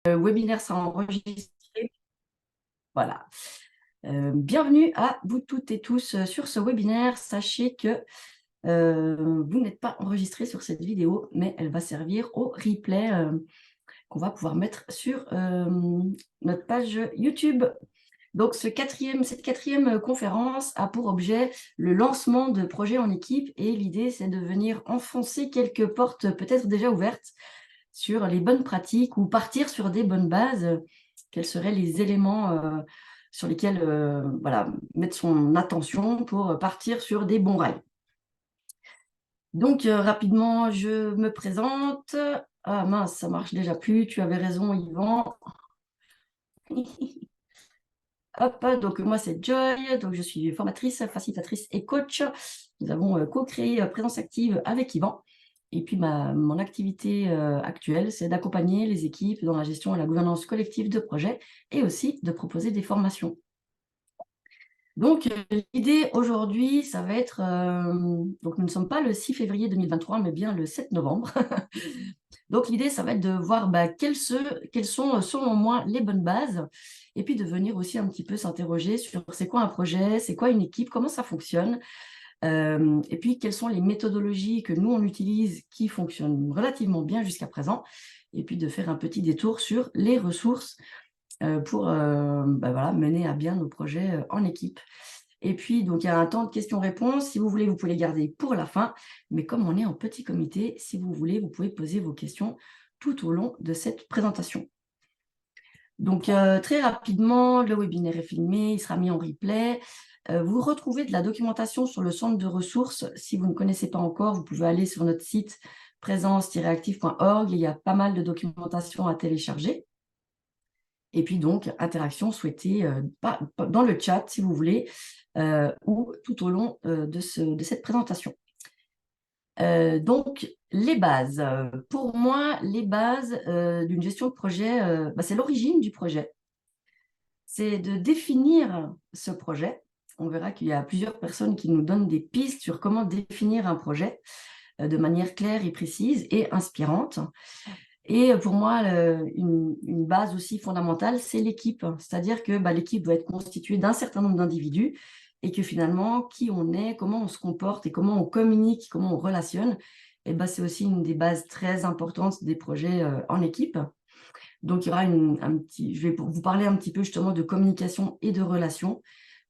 Le webinaire sera enregistré. Voilà. Bienvenue à vous toutes et tous sur ce webinaire. Sachez que vous n'êtes pas enregistré sur cette vidéo, mais elle va servir au replay qu'on va pouvoir mettre sur notre page YouTube. Donc, cette quatrième conférence a pour objet le lancement de projets en équipe, et l'idée, c'est de venir enfoncer quelques portes peut-être déjà ouvertes sur les bonnes pratiques ou partir sur des bonnes bases. Quels seraient les éléments sur lesquels voilà, mettre son attention pour partir sur des bons rails. Donc, rapidement, je me présente. Ah mince, ça marche déjà plus. Tu avais raison, Yvan. Hop, donc moi c'est Joy, donc je suis formatrice, facilitatrice et coach. Nous avons co-créé Présence Active avec Yvan. Et puis mon activité actuelle, c'est d'accompagner les équipes dans la gestion et la gouvernance collective de projets et aussi de proposer des formations. Donc, l'idée aujourd'hui, ça va être... donc, nous ne sommes pas le 6 février 2023, mais bien le 7 novembre. Donc, l'idée, ça va être de voir quelles sont, selon moi, les bonnes bases, et puis de venir aussi un petit peu s'interroger sur c'est quoi un projet, c'est quoi une équipe, comment ça fonctionne, et puis quelles sont les méthodologies que nous, on utilise qui fonctionnent relativement bien jusqu'à présent, et puis de faire un petit détour sur les ressources pour voilà, mener à bien nos projets en équipe. Et puis, donc, il y a un temps de questions-réponses. Si vous voulez, vous pouvez les garder pour la fin. Mais comme on est en petit comité, si vous voulez, vous pouvez poser vos questions tout au long de cette présentation. Donc, très rapidement, le webinaire est filmé, il sera mis en replay. Vous retrouvez de la documentation sur le centre de ressources. Si vous ne connaissez pas encore, vous pouvez aller sur notre site présence-active.org. Il y a pas mal de documentation à télécharger. Et puis donc, interaction souhaitée dans le chat, si vous voulez, ou tout au long de cette présentation. Donc, les bases. Pour moi, les bases d'une gestion de projet, c'est l'origine du projet. C'est de définir ce projet. On verra qu'il y a plusieurs personnes qui nous donnent des pistes sur comment définir un projet de manière claire et précise et inspirante. Et pour moi, une base aussi fondamentale, c'est l'équipe. C'est-à-dire que l'équipe doit être constituée d'un certain nombre d'individus et que finalement, qui on est, comment on se comporte et comment on communique, comment on relationne, c'est aussi une des bases très importantes des projets en équipe. Donc, il y aura je vais vous parler un petit peu justement de communication et de relation,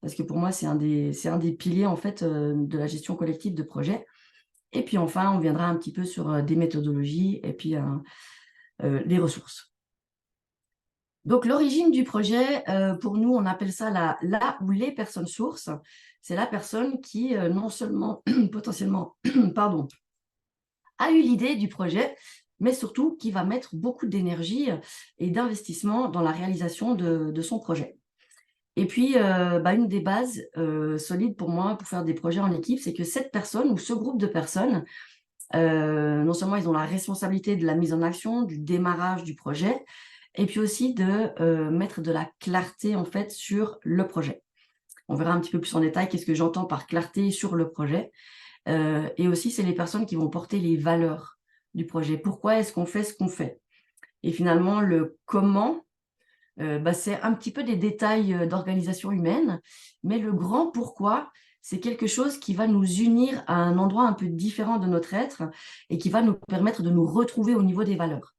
parce que pour moi, c'est un des piliers en fait de la gestion collective de projet. Et puis enfin, on viendra un petit peu sur des méthodologies et puis les ressources. Donc, l'origine du projet, pour nous, on appelle ça la ou les personnes sources. C'est la personne qui, non seulement potentiellement, pardon, a eu l'idée du projet, mais surtout qui va mettre beaucoup d'énergie et d'investissement dans la réalisation de son projet. Et puis, une des bases solides pour moi pour faire des projets en équipe, c'est que cette personne ou ce groupe de personnes, non seulement ils ont la responsabilité de la mise en action, du démarrage du projet, et puis aussi de mettre de la clarté en fait sur le projet. On verra un petit peu plus en détail qu'est-ce que j'entends par clarté sur le projet. Et aussi, c'est les personnes qui vont porter les valeurs du projet. Pourquoi est-ce qu'on fait ce qu'on fait? Et finalement, le comment, c'est un petit peu des détails d'organisation humaine, mais le grand pourquoi, c'est quelque chose qui va nous unir à un endroit un peu différent de notre être et qui va nous permettre de nous retrouver au niveau des valeurs.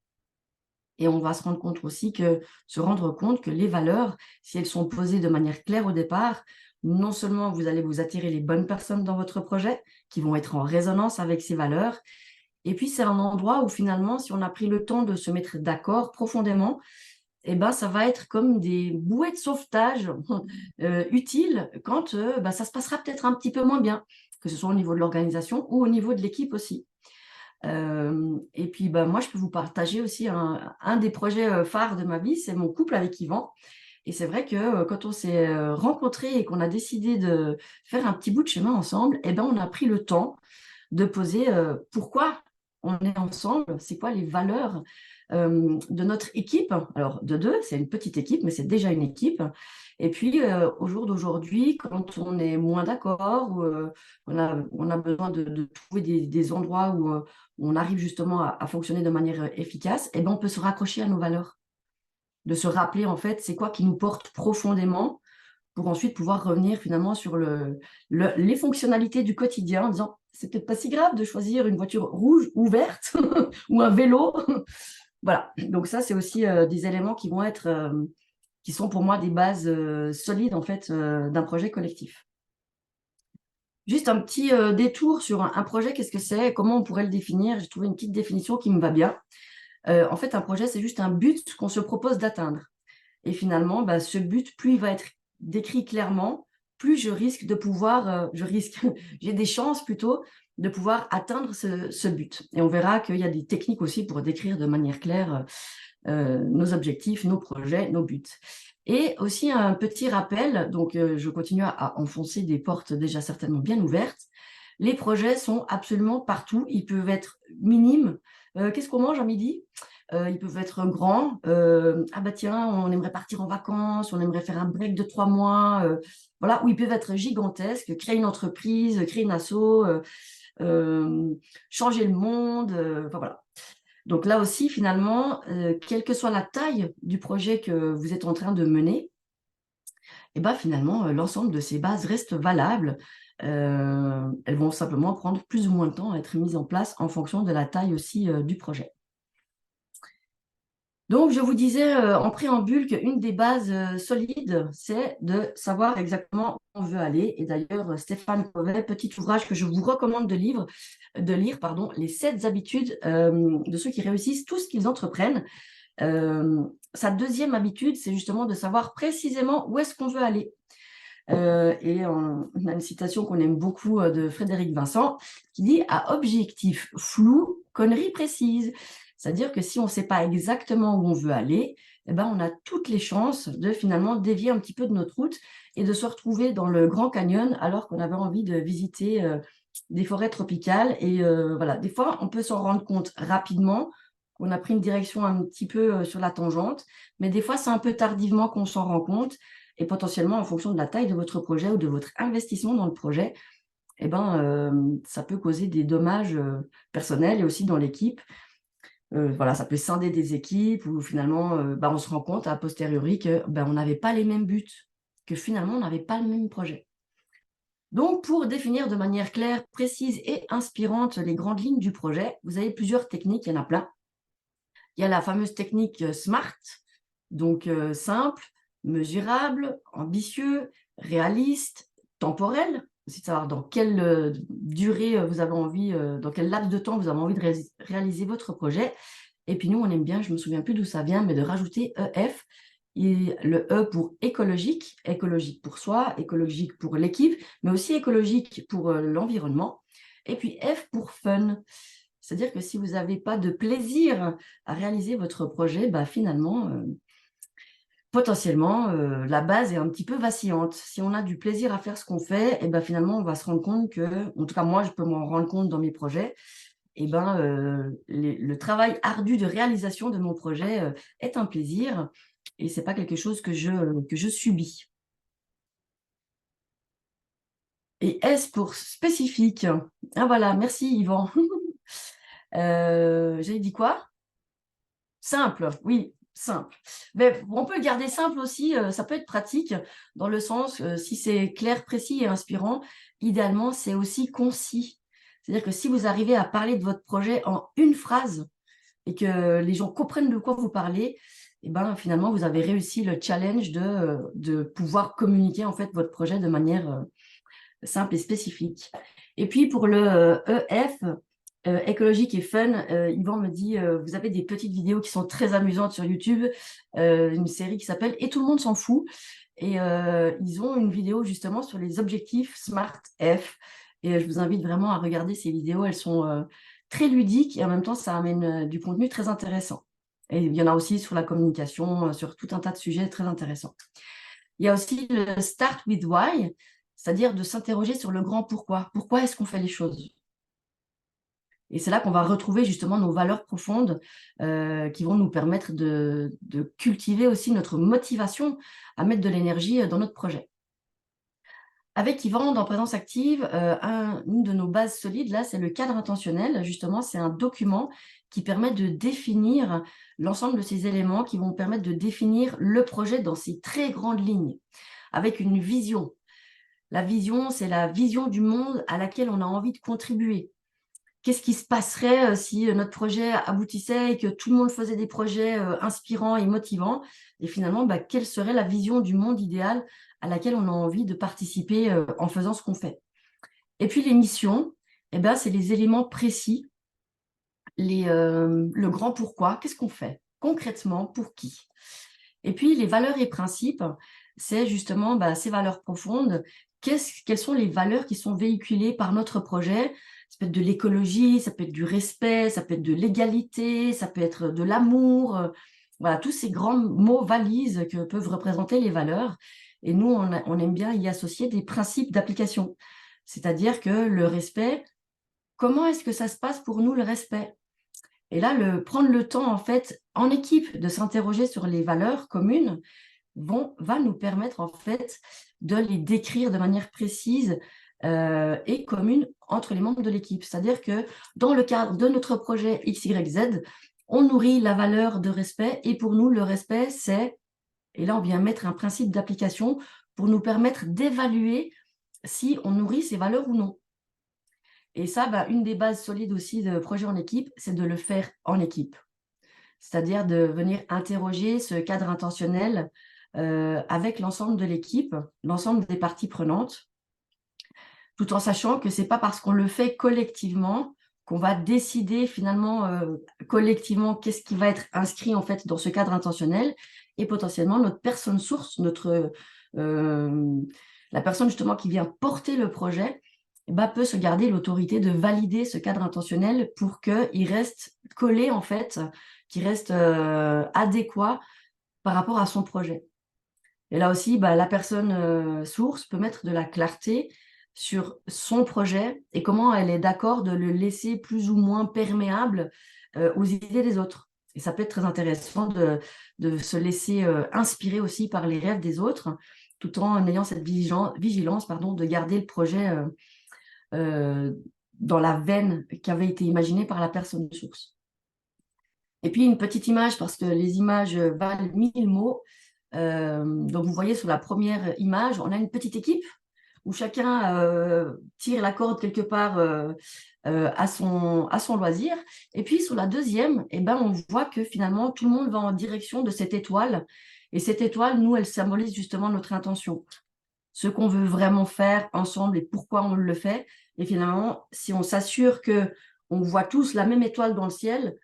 Et on va se rendre compte que les valeurs, si elles sont posées de manière claire au départ, non seulement vous allez vous attirer les bonnes personnes dans votre projet, qui vont être en résonance avec ces valeurs, et puis c'est un endroit où finalement, si on a pris le temps de se mettre d'accord profondément, ça va être comme des bouées de sauvetage utiles quand ça se passera peut-être un petit peu moins bien, que ce soit au niveau de l'organisation ou au niveau de l'équipe aussi. Et puis, moi, je peux vous partager aussi un des projets phares de ma vie, c'est mon couple avec Yvan. Et c'est vrai que quand on s'est rencontrés et qu'on a décidé de faire un petit bout de chemin ensemble, on a pris le temps de poser pourquoi on est ensemble, c'est quoi les valeurs de notre équipe. Alors, de deux, c'est une petite équipe, mais c'est déjà une équipe. Et puis, au jour d'aujourd'hui, quand on est moins d'accord, ou on a besoin de trouver des endroits où on arrive justement à fonctionner de manière efficace, on peut se raccrocher à nos valeurs. de se rappeler en fait c'est quoi qui nous porte profondément pour ensuite pouvoir revenir finalement sur les fonctionnalités du quotidien en disant c'est peut-être pas si grave de choisir une voiture rouge ou verte ou un vélo. Voilà, donc ça c'est aussi des éléments qui vont être, qui sont pour moi des bases solides en fait d'un projet collectif. Juste un petit détour sur un projet, qu'est-ce que c'est, comment on pourrait le définir? J'ai trouvé une petite définition qui me va bien. En fait, un projet, c'est juste un but qu'on se propose d'atteindre. Et finalement, bah, ce but, plus il va être décrit clairement, plus je risque de pouvoir, j'ai des chances plutôt de pouvoir atteindre ce but. Et on verra qu'il y a des techniques aussi pour décrire de manière claire nos objectifs, nos projets, nos buts. Et aussi un petit rappel, donc je continue à enfoncer des portes déjà certainement bien ouvertes. Les projets sont absolument partout, ils peuvent être minimes. Qu'est-ce qu'on mange à midi? Ils peuvent être grands. Ah bah tiens, on aimerait partir en vacances, on aimerait faire un break de 3 mois. Voilà, ou ils peuvent être gigantesques, créer une entreprise, créer une asso, changer le monde. Enfin voilà. Donc là aussi, finalement, quelle que soit la taille du projet que vous êtes en train de mener, et ben finalement, l'ensemble de ces bases restent valables. Elles vont simplement prendre plus ou moins de temps à être mises en place en fonction de la taille aussi du projet. Donc, je vous disais en préambule qu'une des bases solides, c'est de savoir exactement où on veut aller. Et d'ailleurs, Stéphane Covey, petit ouvrage que je vous recommande de lire, Les 7 habitudes de ceux qui réussissent tout ce qu'ils entreprennent. Sa deuxième habitude, c'est justement de savoir précisément où est-ce qu'on veut aller. Et on a une citation qu'on aime beaucoup de Frédéric Vincent qui dit « À objectif flou, connerie précise ». C'est-à-dire que si on ne sait pas exactement où on veut aller, eh ben, on a toutes les chances de finalement dévier un petit peu de notre route et de se retrouver dans le Grand Canyon alors qu'on avait envie de visiter des forêts tropicales. Et voilà, des fois, on peut s'en rendre compte rapidement qu'on a pris une direction un petit peu sur la tangente, mais des fois, c'est un peu tardivement qu'on s'en rend compte. Et potentiellement, en fonction de la taille de votre projet ou de votre investissement dans le projet, eh ben, ça peut causer des dommages personnels et aussi dans l'équipe. Voilà, ça peut scinder des équipes où finalement, on se rend compte a posteriori que on n'avait pas les mêmes buts, que finalement, on n'avait pas le même projet. Donc, pour définir de manière claire, précise et inspirante les grandes lignes du projet, vous avez plusieurs techniques, il y en a plein. Il y a la fameuse technique SMART, donc simple, mesurable, ambitieux, réaliste, temporel, aussi de savoir dans quelle durée vous avez envie, dans quel laps de temps vous avez envie de réaliser votre projet. Et puis nous, on aime bien, je ne me souviens plus d'où ça vient, mais de rajouter EF, et le E pour écologique pour soi, écologique pour l'équipe, mais aussi écologique pour l'environnement. Et puis F pour fun. C'est-à-dire que si vous n'avez pas de plaisir à réaliser votre projet, finalement, potentiellement, la base est un petit peu vacillante. Si on a du plaisir à faire ce qu'on fait, et finalement, on va se rendre compte que, en tout cas moi, je peux m'en rendre compte dans mes projets, le travail ardu de réalisation de mon projet est un plaisir et ce n'est pas quelque chose que je subis. Et S pour spécifique. Ah voilà, merci Yvan. J'avais dit quoi? Simple, oui, simple. Mais on peut le garder simple aussi, ça peut être pratique, dans le sens, si c'est clair, précis et inspirant, idéalement, c'est aussi concis. C'est-à-dire que si vous arrivez à parler de votre projet en une phrase et que les gens comprennent de quoi vous parlez, finalement, vous avez réussi le challenge de pouvoir communiquer en fait votre projet de manière simple et spécifique. Et puis pour le EF, écologique et fun, Yvan me dit vous avez des petites vidéos qui sont très amusantes sur YouTube, une série qui s'appelle Et tout le monde s'en fout. Et ils ont une vidéo justement sur les objectifs Smart F. Et je vous invite vraiment à regarder ces vidéos. Elles sont très ludiques et en même temps, ça amène du contenu très intéressant. Et il y en a aussi sur la communication, sur tout un tas de sujets très intéressants. Il y a aussi le Start with Why, c'est-à-dire de s'interroger sur le grand pourquoi. Pourquoi est-ce qu'on fait les choses? Et c'est là qu'on va retrouver justement nos valeurs profondes qui vont nous permettre de cultiver aussi notre motivation à mettre de l'énergie dans notre projet. Avec Yvan, dans Présence active, une de nos bases solides, là, c'est le cadre intentionnel. Justement, c'est un document qui permet de définir l'ensemble de ces éléments qui vont permettre de définir le projet dans ses très grandes lignes, avec une vision. La vision, c'est la vision du monde à laquelle on a envie de contribuer. Qu'est-ce qui se passerait si notre projet aboutissait et que tout le monde faisait des projets inspirants et motivants? Et finalement, quelle serait la vision du monde idéal à laquelle on a envie de participer en faisant ce qu'on fait? Et puis les missions, c'est les éléments précis, le grand pourquoi, qu'est-ce qu'on fait concrètement, pour qui? Et puis les valeurs et principes, c'est justement ces valeurs profondes. Quelles sont les valeurs qui sont véhiculées par notre projet? Ça peut être de l'écologie, ça peut être du respect, ça peut être de l'égalité, ça peut être de l'amour. Voilà, tous ces grands mots valises que peuvent représenter les valeurs. Et nous, on aime bien y associer des principes d'application. C'est-à-dire que le respect, comment est-ce que ça se passe pour nous, le respect? Et là, prendre le temps, en fait, en équipe, de s'interroger sur les valeurs communes va nous permettre, en fait, de les décrire de manière précise et commune entre les membres de l'équipe. C'est-à-dire que dans le cadre de notre projet XYZ, on nourrit la valeur de respect et pour nous, le respect, c'est, et là, on vient mettre un principe d'application pour nous permettre d'évaluer si on nourrit ces valeurs ou non. Et ça, une des bases solides aussi de projet en équipe, c'est de le faire en équipe. C'est-à-dire de venir interroger ce cadre intentionnel avec l'ensemble de l'équipe, l'ensemble des parties prenantes, tout en sachant que ce n'est pas parce qu'on le fait collectivement qu'on va décider finalement collectivement qu'est-ce qui va être inscrit en fait dans ce cadre intentionnel et potentiellement notre personne source, la personne justement qui vient porter le projet, peut se garder l'autorité de valider ce cadre intentionnel pour qu'il reste collé en fait, qu'il reste adéquat par rapport à son projet. Et là aussi, la personne source peut mettre de la clarté sur son projet et comment elle est d'accord de le laisser plus ou moins perméable aux idées des autres. Et ça peut être très intéressant de se laisser inspirer aussi par les rêves des autres, tout en ayant cette vigilance de garder le projet dans la veine qui avait été imaginée par la personne source. Et puis une petite image, parce que les images valent 1000 mots. Donc vous voyez sur la première image, on a une petite équipe où chacun tire la corde quelque part à son loisir. Et puis sur la deuxième, on voit que finalement tout le monde va en direction de cette étoile. Et cette étoile, nous, elle symbolise justement notre intention. Ce qu'on veut vraiment faire ensemble et pourquoi on le fait. Et finalement, si on s'assure qu'on voit tous la même étoile dans le ciel,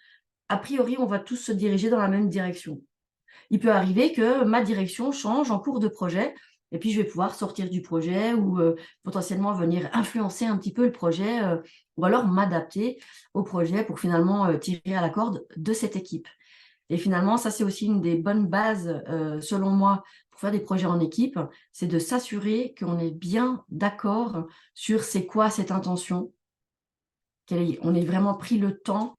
a priori, on va tous se diriger dans la même direction. Il peut arriver que ma direction change en cours de projet et puis je vais pouvoir sortir du projet ou potentiellement venir influencer un petit peu le projet ou alors m'adapter au projet pour finalement tirer à la corde de cette équipe. Et finalement, ça, c'est aussi une des bonnes bases, selon moi, pour faire des projets en équipe, c'est de s'assurer qu'on est bien d'accord sur c'est quoi cette intention, on ait vraiment pris le temps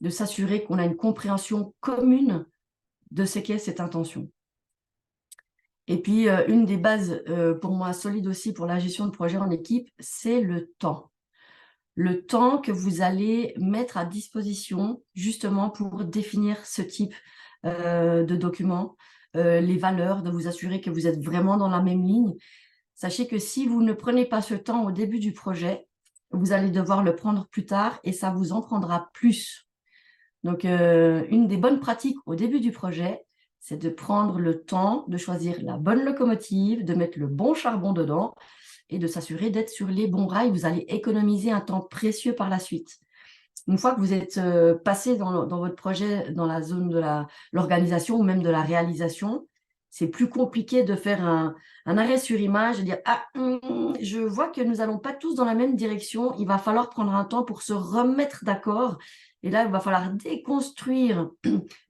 de s'assurer qu'on a une compréhension commune de ce qu'est cette intention. Et puis, une des bases, pour moi, solides aussi pour la gestion de projet en équipe, c'est le temps. Le temps que vous allez mettre à disposition justement pour définir ce type de document, les valeurs, de vous assurer que vous êtes vraiment dans la même ligne. Sachez que si vous ne prenez pas ce temps au début du projet, vous allez devoir le prendre plus tard et ça vous en prendra plus. Donc, une des bonnes pratiques au début du projet, c'est de prendre le temps de choisir la bonne locomotive, de mettre le bon charbon dedans et de s'assurer d'être sur les bons rails. Vous allez économiser un temps précieux par la suite. Une fois que vous êtes passé dans votre projet, dans la zone de l'organisation ou même de la réalisation, c'est plus compliqué de faire un arrêt sur image et dire « Ah, je vois que nous n'allons pas tous dans la même direction, il va falloir prendre un temps pour se remettre d'accord. » Et là, il va falloir déconstruire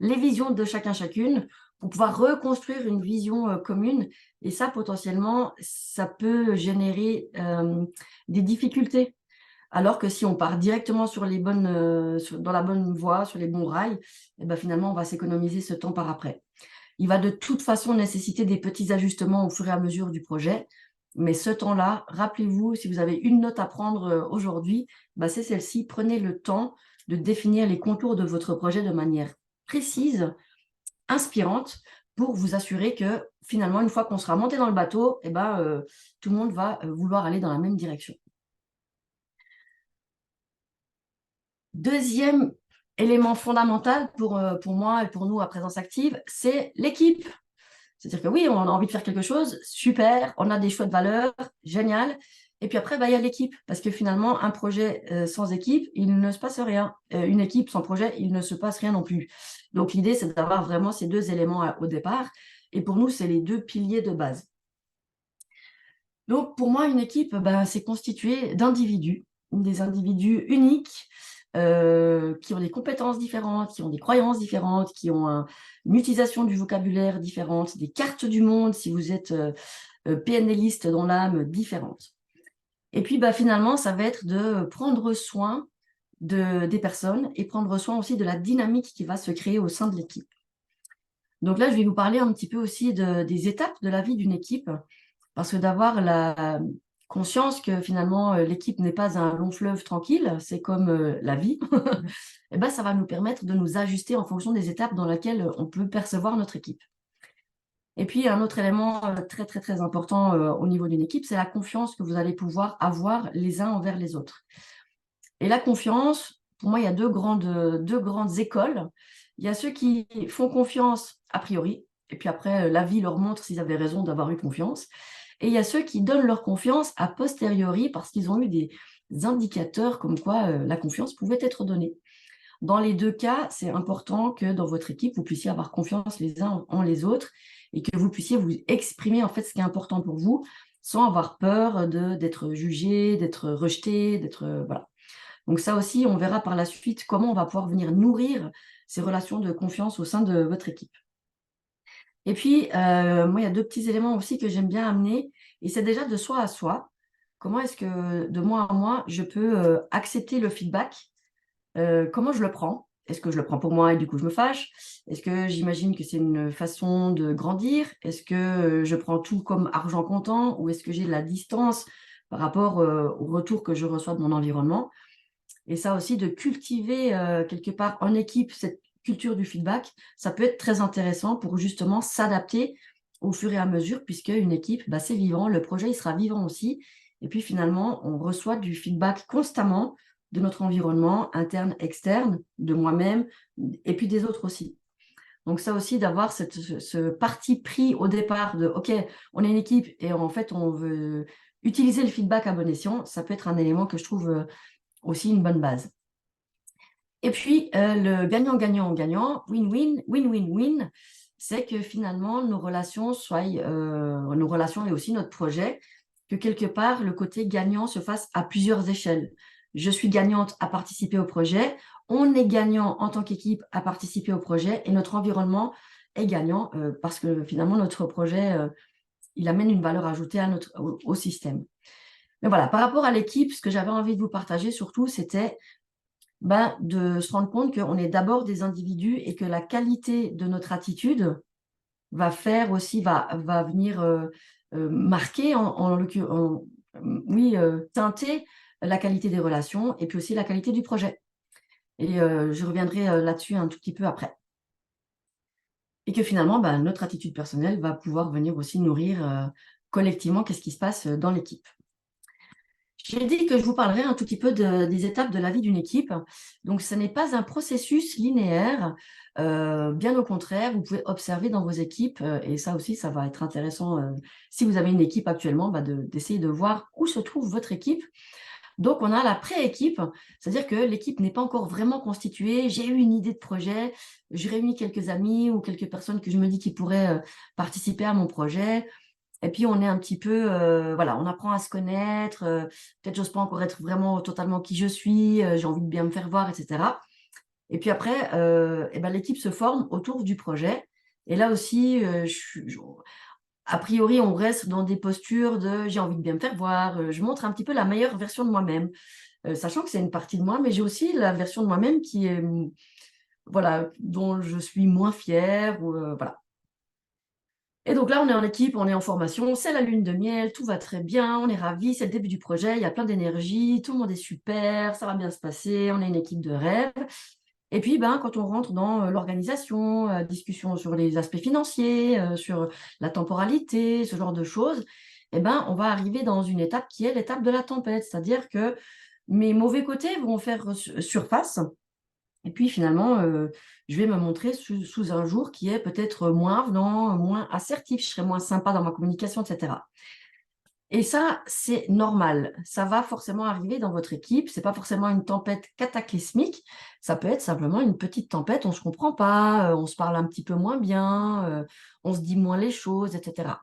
les visions de chacune pour pouvoir reconstruire une vision commune. Et ça, potentiellement, ça peut générer des difficultés. Alors que si on part directement sur dans la bonne voie, sur les bons rails, finalement, on va s'économiser ce temps par après. Il va de toute façon nécessiter des petits ajustements au fur et à mesure du projet. Mais ce temps-là, rappelez-vous, si vous avez une note à prendre aujourd'hui, bah, c'est celle-ci. Prenez le temps de définir les contours de votre projet de manière précise, inspirante, pour vous assurer que finalement, une fois qu'on sera monté dans le bateau, eh ben, tout le monde va vouloir aller dans la même direction. Deuxième élément fondamental pour moi et pour nous à Présence Active, c'est l'équipe. C'est-à-dire que oui, on a envie de faire quelque chose, super, on a des choix de valeurs, génial. Et puis après, bah, il y a l'équipe, parce que finalement, un projet sans équipe, il ne se passe rien. Une équipe sans projet, il ne se passe rien non plus. Donc l'idée, c'est d'avoir vraiment ces deux éléments au départ. Et pour nous, c'est les deux piliers de base. Donc pour moi, une équipe, ben, c'est constitué d'individus, des individus uniques, qui ont des compétences différentes, qui ont des croyances différentes, qui ont une utilisation du vocabulaire différente, des cartes du monde, si vous êtes PNListe dans l'âme, différentes. Et puis bah, finalement, ça va être de prendre soin des personnes et prendre soin aussi de la dynamique qui va se créer au sein de l'équipe. Donc là, je vais vous parler un petit peu aussi des étapes de la vie d'une équipe, parce que d'avoir la conscience que finalement l'équipe n'est pas un long fleuve tranquille, c'est comme la vie, et ben, ça va nous permettre de nous ajuster en fonction des étapes dans lesquelles on peut percevoir notre équipe. Et puis un autre élément très très très important au niveau d'une équipe, c'est la confiance que vous allez pouvoir avoir les uns envers les autres. Et la confiance, pour moi, il y a deux grandes écoles. Il y a ceux qui font confiance a priori, et puis après, la vie leur montre s'ils avaient raison d'avoir eu confiance. Et il y a ceux qui donnent leur confiance a posteriori parce qu'ils ont eu des indicateurs comme quoi la confiance pouvait être donnée. Dans les deux cas, c'est important que dans votre équipe, vous puissiez avoir confiance les uns en les autres et que vous puissiez vous exprimer en fait ce qui est important pour vous sans avoir peur d'être jugé, d'être rejeté, d'être voilà. Donc ça aussi, on verra par la suite comment on va pouvoir venir nourrir ces relations de confiance au sein de votre équipe. Et puis, moi, il y a deux petits éléments aussi que j'aime bien amener, et c'est déjà de soi à soi. Comment est-ce que de moi à moi, je peux accepter le feedback? Comment je le prends? Est-ce que je le prends pour moi et du coup je me fâche? Est-ce que j'imagine que c'est une façon de grandir? Est-ce que je prends tout comme argent comptant ou est-ce que j'ai de la distance par rapport au retour que je reçois de mon environnement? Et ça aussi, de cultiver quelque part en équipe cette culture du feedback, ça peut être très intéressant pour justement s'adapter au fur et à mesure, puisque une équipe, bah, c'est vivant, le projet il sera vivant aussi. Et puis finalement, on reçoit du feedback constamment de notre environnement interne, externe, de moi-même, et puis des autres aussi. Donc ça aussi, d'avoir ce parti pris au départ de OK, on est une équipe et en fait, on veut utiliser le feedback à bon escient, ça peut être un élément que je trouve aussi une bonne base. Et puis, le gagnant-gagnant-gagnant, win-win, win-win-win, c'est que finalement, nos relations et aussi notre projet, que quelque part, le côté gagnant se fasse à plusieurs échelles. Je suis gagnante à participer au projet, on est gagnant en tant qu'équipe à participer au projet, et notre environnement est gagnant parce que finalement, notre projet, il amène une valeur ajoutée au système. Mais voilà, par rapport à l'équipe, ce que j'avais envie de vous partager surtout, c'était de se rendre compte qu'on est d'abord des individus et que la qualité de notre attitude va faire aussi, va venir marquer, teinter la qualité des relations et puis aussi la qualité du projet. Et je reviendrai là-dessus un tout petit peu après. Et que finalement, notre attitude personnelle va pouvoir venir aussi nourrir collectivement qu'est-ce qui se passe dans l'équipe. J'ai dit que je vous parlerai un tout petit peu des étapes de la vie d'une équipe. Donc, ce n'est pas un processus linéaire. Bien au contraire, vous pouvez observer dans vos équipes, et ça aussi, ça va être intéressant si vous avez une équipe actuellement, d'essayer de voir où se trouve votre équipe. Donc, on a la pré-équipe, c'est-à-dire que l'équipe n'est pas encore vraiment constituée. J'ai eu une idée de projet, je réunis quelques amis ou quelques personnes que je me dis qui pourraient participer à mon projet. Et puis, on est un petit peu, voilà, on apprend à se connaître. Peut-être j'ose pas encore être vraiment totalement qui je suis. J'ai envie de bien me faire voir, etc. Et puis après, l'équipe se forme autour du projet. Et là aussi, a priori, on reste dans des postures de j'ai envie de bien me faire voir. Je montre un petit peu la meilleure version de moi-même, sachant que c'est une partie de moi, mais j'ai aussi la version de moi-même qui est, voilà, dont je suis moins fière. Ou, voilà. Et donc là, on est en équipe, on est en formation, c'est la lune de miel, tout va très bien, on est ravis, c'est le début du projet, il y a plein d'énergie, tout le monde est super, ça va bien se passer, on est une équipe de rêve. Et puis, ben, quand on rentre dans l'organisation, discussion sur les aspects financiers, sur la temporalité, ce genre de choses, eh ben, on va arriver dans une étape qui est l'étape de la tempête. C'est-à-dire que mes mauvais côtés vont faire surface. Et puis finalement, je vais me montrer sous un jour qui est peut-être moins avenant, moins assertif, je serai moins sympa dans ma communication, etc. Et ça, c'est normal. Ça va forcément arriver dans votre équipe. C'est pas forcément une tempête cataclysmique. Ça peut être simplement une petite tempête. On se comprend pas, on se parle un petit peu moins bien, on se dit moins les choses, etc.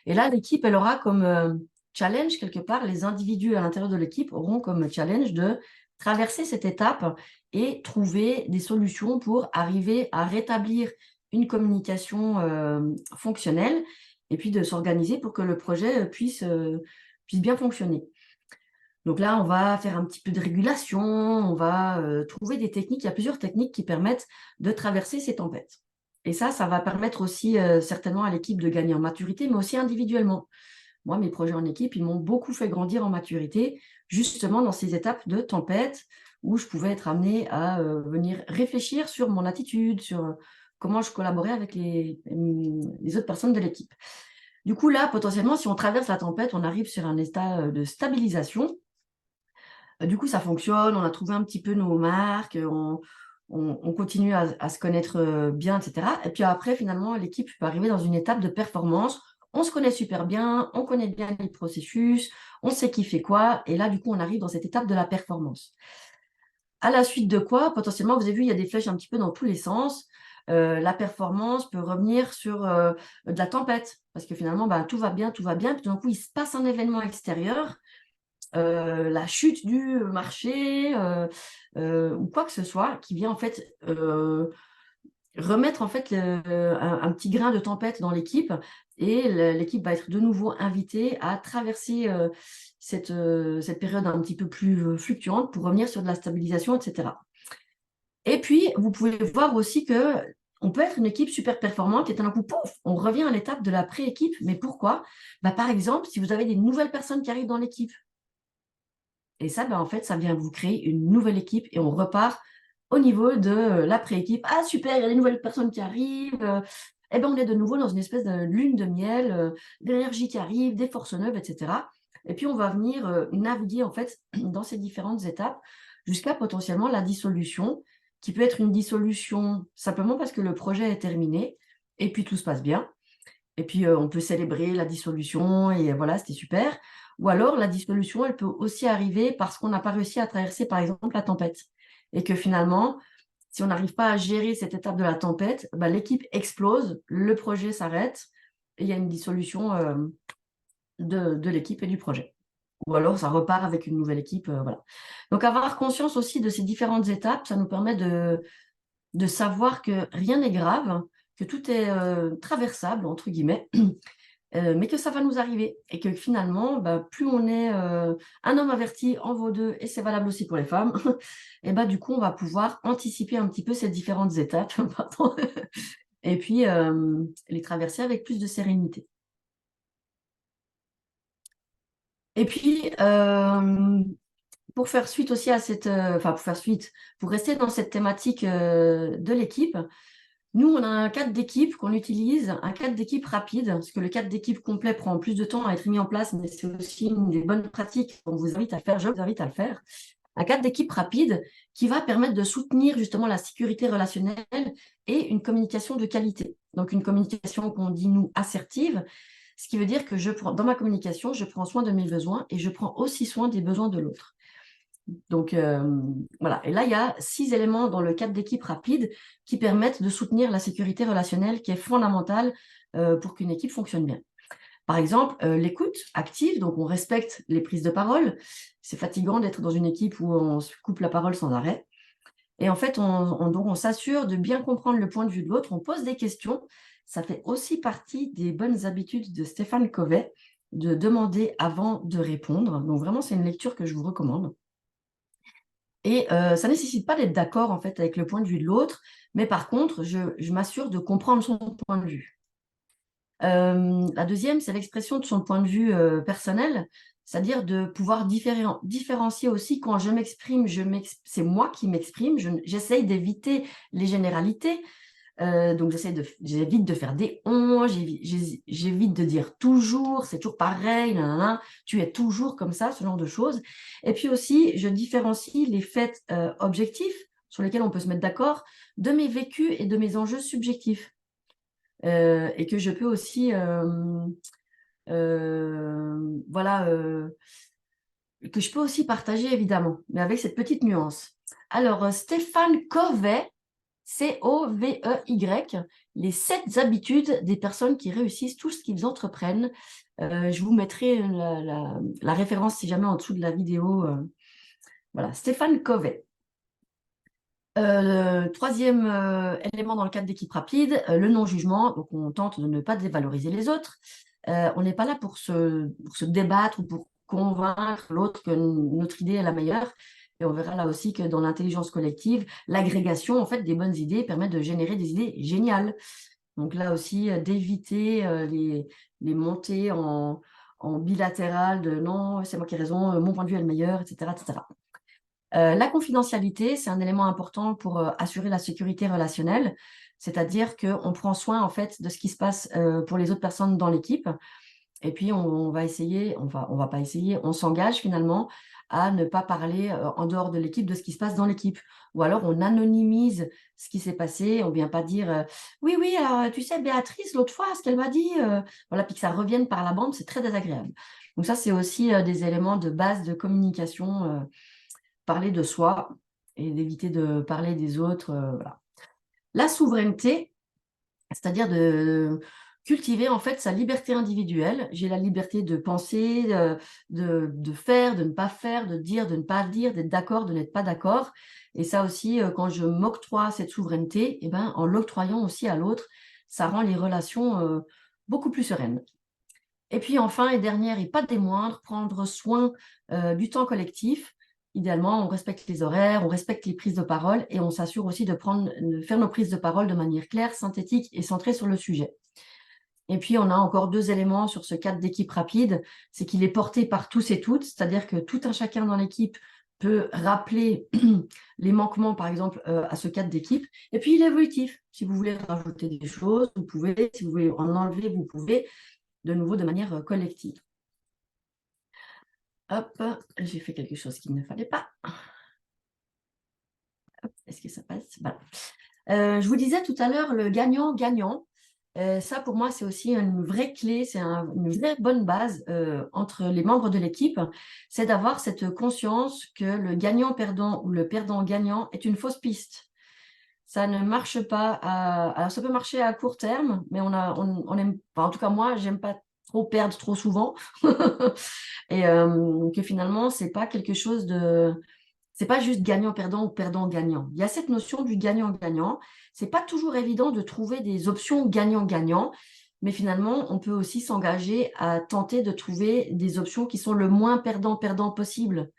Et là, l'équipe, elle aura comme challenge quelque part, les individus à l'intérieur de l'équipe auront comme challenge de traverser cette étape et trouver des solutions pour arriver à rétablir une communication fonctionnelle et puis de s'organiser pour que le projet puisse bien fonctionner. Donc là, on va faire un petit peu de régulation, on va trouver des techniques. Il y a plusieurs techniques qui permettent de traverser ces tempêtes. Et ça va permettre aussi certainement à l'équipe de gagner en maturité, mais aussi individuellement. Moi, mes projets en équipe, ils m'ont beaucoup fait grandir en maturité, justement dans ces étapes de tempête où je pouvais être amenée à venir réfléchir sur mon attitude, sur comment je collaborais avec les autres personnes de l'équipe. Du coup, là, potentiellement, si on traverse la tempête, on arrive sur un état de stabilisation. Du coup, ça fonctionne, on a trouvé un petit peu nos marques, on continue à se connaître bien, etc. Et puis après, finalement, l'équipe peut arriver dans une étape de performance. On se connaît super bien, on connaît bien les processus, on sait qui fait quoi. Et là, du coup, on arrive dans cette étape de la performance. À la suite de quoi, potentiellement, vous avez vu, il y a des flèches un petit peu dans tous les sens. La performance peut revenir sur de la tempête, parce que finalement, bah, tout va bien, puis tout d'un coup, il se passe un événement extérieur, la chute du marché, ou quoi que ce soit, qui vient en fait remettre en fait un petit grain de tempête dans l'équipe, et l'équipe va être de nouveau invitée à traverser cette période un petit peu plus fluctuante pour revenir sur de la stabilisation, etc. Et puis, vous pouvez voir aussi que on peut être une équipe super performante et d'un coup, pouf, on revient à l'étape de la pré-équipe. Mais pourquoi? Bah, par exemple, si vous avez des nouvelles personnes qui arrivent dans l'équipe. Et ça, bah, en fait, ça vient vous créer une nouvelle équipe et on repart au niveau de la pré-équipe. Ah, super, il y a des nouvelles personnes qui arrivent. Et ben, on est de nouveau dans une espèce de lune de miel, d'énergie qui arrive, des forces neuves, etc. Et puis, on va venir naviguer, en fait, dans ces différentes étapes jusqu'à potentiellement la dissolution, qui peut être une dissolution simplement parce que le projet est terminé et puis tout se passe bien. Et puis, on peut célébrer la dissolution et voilà, c'était super. Ou alors, la dissolution, elle peut aussi arriver parce qu'on n'a pas réussi à traverser, par exemple, la tempête. Et que finalement, si on n'arrive pas à gérer cette étape de la tempête, bah, l'équipe explose, le projet s'arrête et il y a une dissolution de l'équipe et du projet. Ou alors, ça repart avec une nouvelle équipe. Voilà. Donc, avoir conscience aussi de ces différentes étapes, ça nous permet de savoir que rien n'est grave, que tout est traversable, entre guillemets, mais que ça va nous arriver. Et que finalement, bah, plus on est un homme averti en vaut deux, et c'est valable aussi pour les femmes, et bah, du coup, on va pouvoir anticiper un petit peu ces différentes étapes, pardon, et puis les traverser avec plus de sérénité. Et puis, pour faire suite aussi à cette... Enfin, pour faire suite, pour rester dans cette thématique de l'équipe, nous, on a un cadre d'équipe qu'on utilise, un cadre d'équipe rapide, parce que le cadre d'équipe complet prend plus de temps à être mis en place, mais c'est aussi une des bonnes pratiques qu'on vous invite à faire, je vous invite à le faire. Un cadre d'équipe rapide qui va permettre de soutenir justement la sécurité relationnelle et une communication de qualité. Donc, une communication qu'on dit, nous, assertive, ce qui veut dire que dans ma communication, je prends soin de mes besoins et je prends aussi soin des besoins de l'autre. Donc, voilà. Et là, il y a 6 éléments dans le cadre d'équipe rapide qui permettent de soutenir la sécurité relationnelle qui est fondamentale pour qu'une équipe fonctionne bien. Par exemple, l'écoute active, donc on respecte les prises de parole. C'est fatigant d'être dans une équipe où on se coupe la parole sans arrêt. Et en fait, on s'assure de bien comprendre le point de vue de l'autre, on pose des questions. Ça fait aussi partie des bonnes habitudes de Stéphane Covey, de demander avant de répondre. Donc vraiment, c'est une lecture que je vous recommande. Et ça ne nécessite pas d'être d'accord en fait avec le point de vue de l'autre, mais par contre, je m'assure de comprendre son point de vue. La deuxième, c'est l'expression de son point de vue personnel, c'est-à-dire de pouvoir différencier aussi quand je m'exprime, c'est moi qui m'exprime, j'essaye d'éviter les généralités. Donc, j'évite de faire des on, j'évite de dire toujours, c'est toujours pareil, nanana, tu es toujours comme ça, ce genre de choses. Et puis aussi, je différencie les faits objectifs sur lesquels on peut se mettre d'accord de mes vécus et de mes enjeux subjectifs. Et que je peux aussi, voilà, que je peux aussi partager évidemment, mais avec cette petite nuance. Alors, Stéphane Covey, C-O-V-E-Y, les 7 habitudes des personnes qui réussissent tout ce qu'ils entreprennent. Je vous mettrai la référence si jamais en dessous de la vidéo. Voilà, Stéphane Covey. Le troisième élément dans le cadre d'équipe rapide, le non-jugement. Donc, on tente de ne pas dévaloriser les autres. On n'est pas là pour se débattre ou pour convaincre l'autre que notre idée est la meilleure. Et on verra là aussi que dans l'intelligence collective, l'agrégation en fait, des bonnes idées permet de générer des idées géniales. Donc là aussi, d'éviter les montées en bilatéral de non, c'est moi qui ai raison, mon point de vue est le meilleur, etc. etc. La confidentialité, c'est un élément important pour assurer la sécurité relationnelle, c'est-à-dire qu'on prend soin en fait de ce qui se passe pour les autres personnes dans l'équipe. Et puis, on va essayer, on va pas essayer, on s'engage finalement à ne pas parler en dehors de l'équipe de ce qui se passe dans l'équipe. Ou alors, on anonymise ce qui s'est passé. On ne vient pas dire oui, oui, alors, tu sais, Béatrice, l'autre fois, ce qu'elle m'a dit, voilà, puis que ça revienne par la bande, c'est très désagréable. Donc ça, c'est aussi des éléments de base de communication, parler de soi et d'éviter de parler des autres. Voilà. La souveraineté, c'est-à-dire de cultiver en fait sa liberté individuelle. J'ai la liberté de penser, de faire, de ne pas faire, de dire, de ne pas dire, d'être d'accord, de n'être pas d'accord. Et ça aussi, quand je m'octroie cette souveraineté, eh ben, en l'octroyant aussi à l'autre, ça rend les relations beaucoup plus sereines. Et puis enfin, et dernière et pas des moindres, prendre soin du temps collectif. Idéalement, on respecte les horaires, on respecte les prises de parole et on s'assure aussi de faire nos prises de parole de manière claire, synthétique et centrée sur le sujet. Et puis, on a encore 2 éléments sur ce cadre d'équipe rapide, c'est qu'il est porté par tous et toutes, c'est-à-dire que tout un chacun dans l'équipe peut rappeler les manquements, par exemple, à ce cadre d'équipe. Et puis, il est évolutif. Si vous voulez rajouter des choses, vous pouvez. Si vous voulez en enlever, vous pouvez, de nouveau de manière collective. Hop, j'ai fait quelque chose qu'il ne fallait pas. Est-ce que ça passe? Voilà. Je vous disais tout à l'heure le gagnant-gagnant. Ça, pour moi, c'est aussi une vraie clé, c'est une vraie bonne base entre les membres de l'équipe. C'est d'avoir cette conscience que le gagnant-perdant ou le perdant-gagnant est une fausse piste. Ça ne marche pas. Alors, ça peut marcher à court terme, mais on aime, enfin, en tout cas, moi, j'aime pas trop perdre trop souvent. Et que finalement, c'est pas quelque chose de. C'est pas juste gagnant-perdant ou perdant-gagnant. Il y a cette notion du gagnant-gagnant. C'est pas toujours évident de trouver des options gagnant-gagnant, mais finalement, on peut aussi s'engager à tenter de trouver des options qui sont le moins perdant-perdant possible.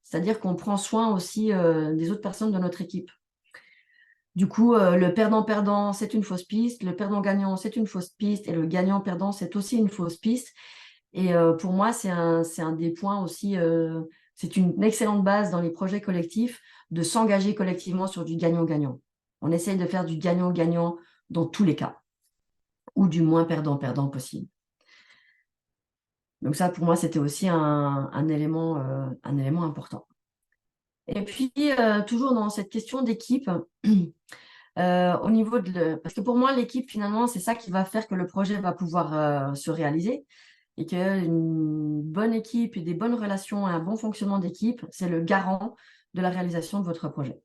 C'est-à-dire qu'on prend soin aussi des autres personnes de notre équipe. Du coup, le perdant-perdant, c'est une fausse piste, le perdant-gagnant, c'est une fausse piste, et le gagnant-perdant, c'est aussi une fausse piste. Et pour moi, c'est un des points aussi, c'est une excellente base dans les projets collectifs de s'engager collectivement sur du gagnant-gagnant. On essaye de faire du gagnant-gagnant dans tous les cas, ou du moins perdant-perdant possible. Donc ça, pour moi, c'était aussi un élément important. Et puis, toujours dans cette question d'équipe, au niveau parce que pour moi, l'équipe, finalement, c'est ça qui va faire que le projet va pouvoir se réaliser. Et qu'une bonne équipe et des bonnes relations et un bon fonctionnement d'équipe, c'est le garant de la réalisation de votre projet.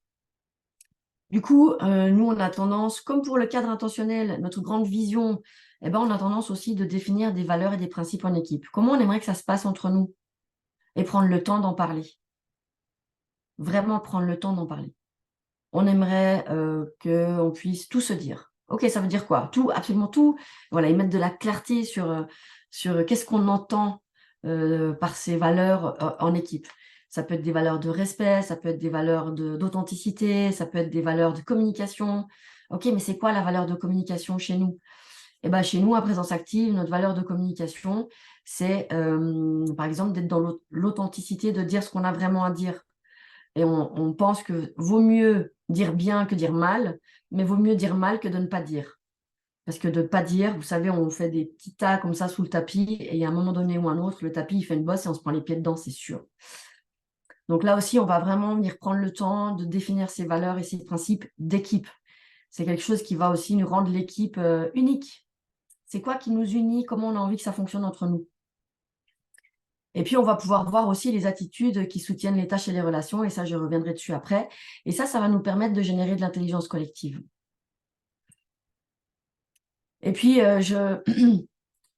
Du coup, nous, on a tendance, comme pour le cadre intentionnel, notre grande vision, eh ben, on a tendance aussi de définir des valeurs et des principes en équipe. Comment on aimerait que ça se passe entre nous? Et prendre le temps d'en parler. Vraiment prendre le temps d'en parler. On aimerait qu'on puisse tout se dire. Ok, ça veut dire quoi? Tout, absolument tout. Voilà, et mettre de la clarté sur qu'est-ce qu'on entend par ces valeurs en équipe. Ça peut être des valeurs de respect, ça peut être des valeurs d'authenticité, ça peut être des valeurs de communication. Ok, mais c'est quoi la valeur de communication chez nous? Et ben, chez nous, à Présence Active, notre valeur de communication, c'est par exemple d'être dans l'authenticité, de dire ce qu'on a vraiment à dire. Et on pense que vaut mieux dire bien que dire mal, mais vaut mieux dire mal que de ne pas dire. Parce que de ne pas dire, vous savez, on fait des petits tas comme ça sous le tapis, et il y a un moment donné ou un autre, le tapis, il fait une bosse et on se prend les pieds dedans, c'est sûr. Donc là aussi, on va vraiment venir prendre le temps de définir ses valeurs et ses principes d'équipe. C'est quelque chose qui va aussi nous rendre l'équipe unique. C'est quoi qui nous unit? Comment on a envie que ça fonctionne entre nous? Et puis, on va pouvoir voir aussi les attitudes qui soutiennent les tâches et les relations, et ça, je reviendrai dessus après. Et ça va nous permettre de générer de l'intelligence collective. Et puis, je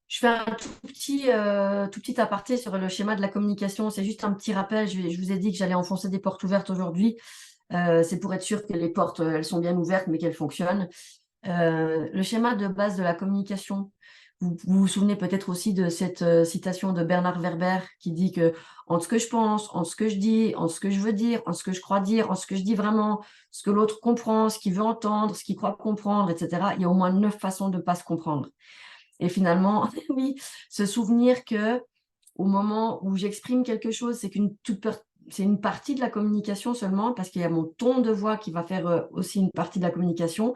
fais un tout petit aparté sur le schéma de la communication. C'est juste un petit rappel. Je vous ai dit que j'allais enfoncer des portes ouvertes aujourd'hui. C'est pour être sûr que les portes, elles sont bien ouvertes, mais qu'elles fonctionnent. Le schéma de base de la communication, vous vous souvenez peut-être aussi de cette citation de Bernard Werber qui dit que en ce que je pense, en ce que je dis, en ce que je veux dire, en ce que je crois dire, en ce que je dis vraiment, ce que l'autre comprend, ce qu'il veut entendre, ce qu'il croit comprendre, etc. Il y a au moins 9 façons de ne pas se comprendre. Et finalement, oui, se souvenir que au moment où j'exprime quelque chose, c'est une partie de la communication seulement, parce qu'il y a mon ton de voix qui va faire aussi une partie de la communication,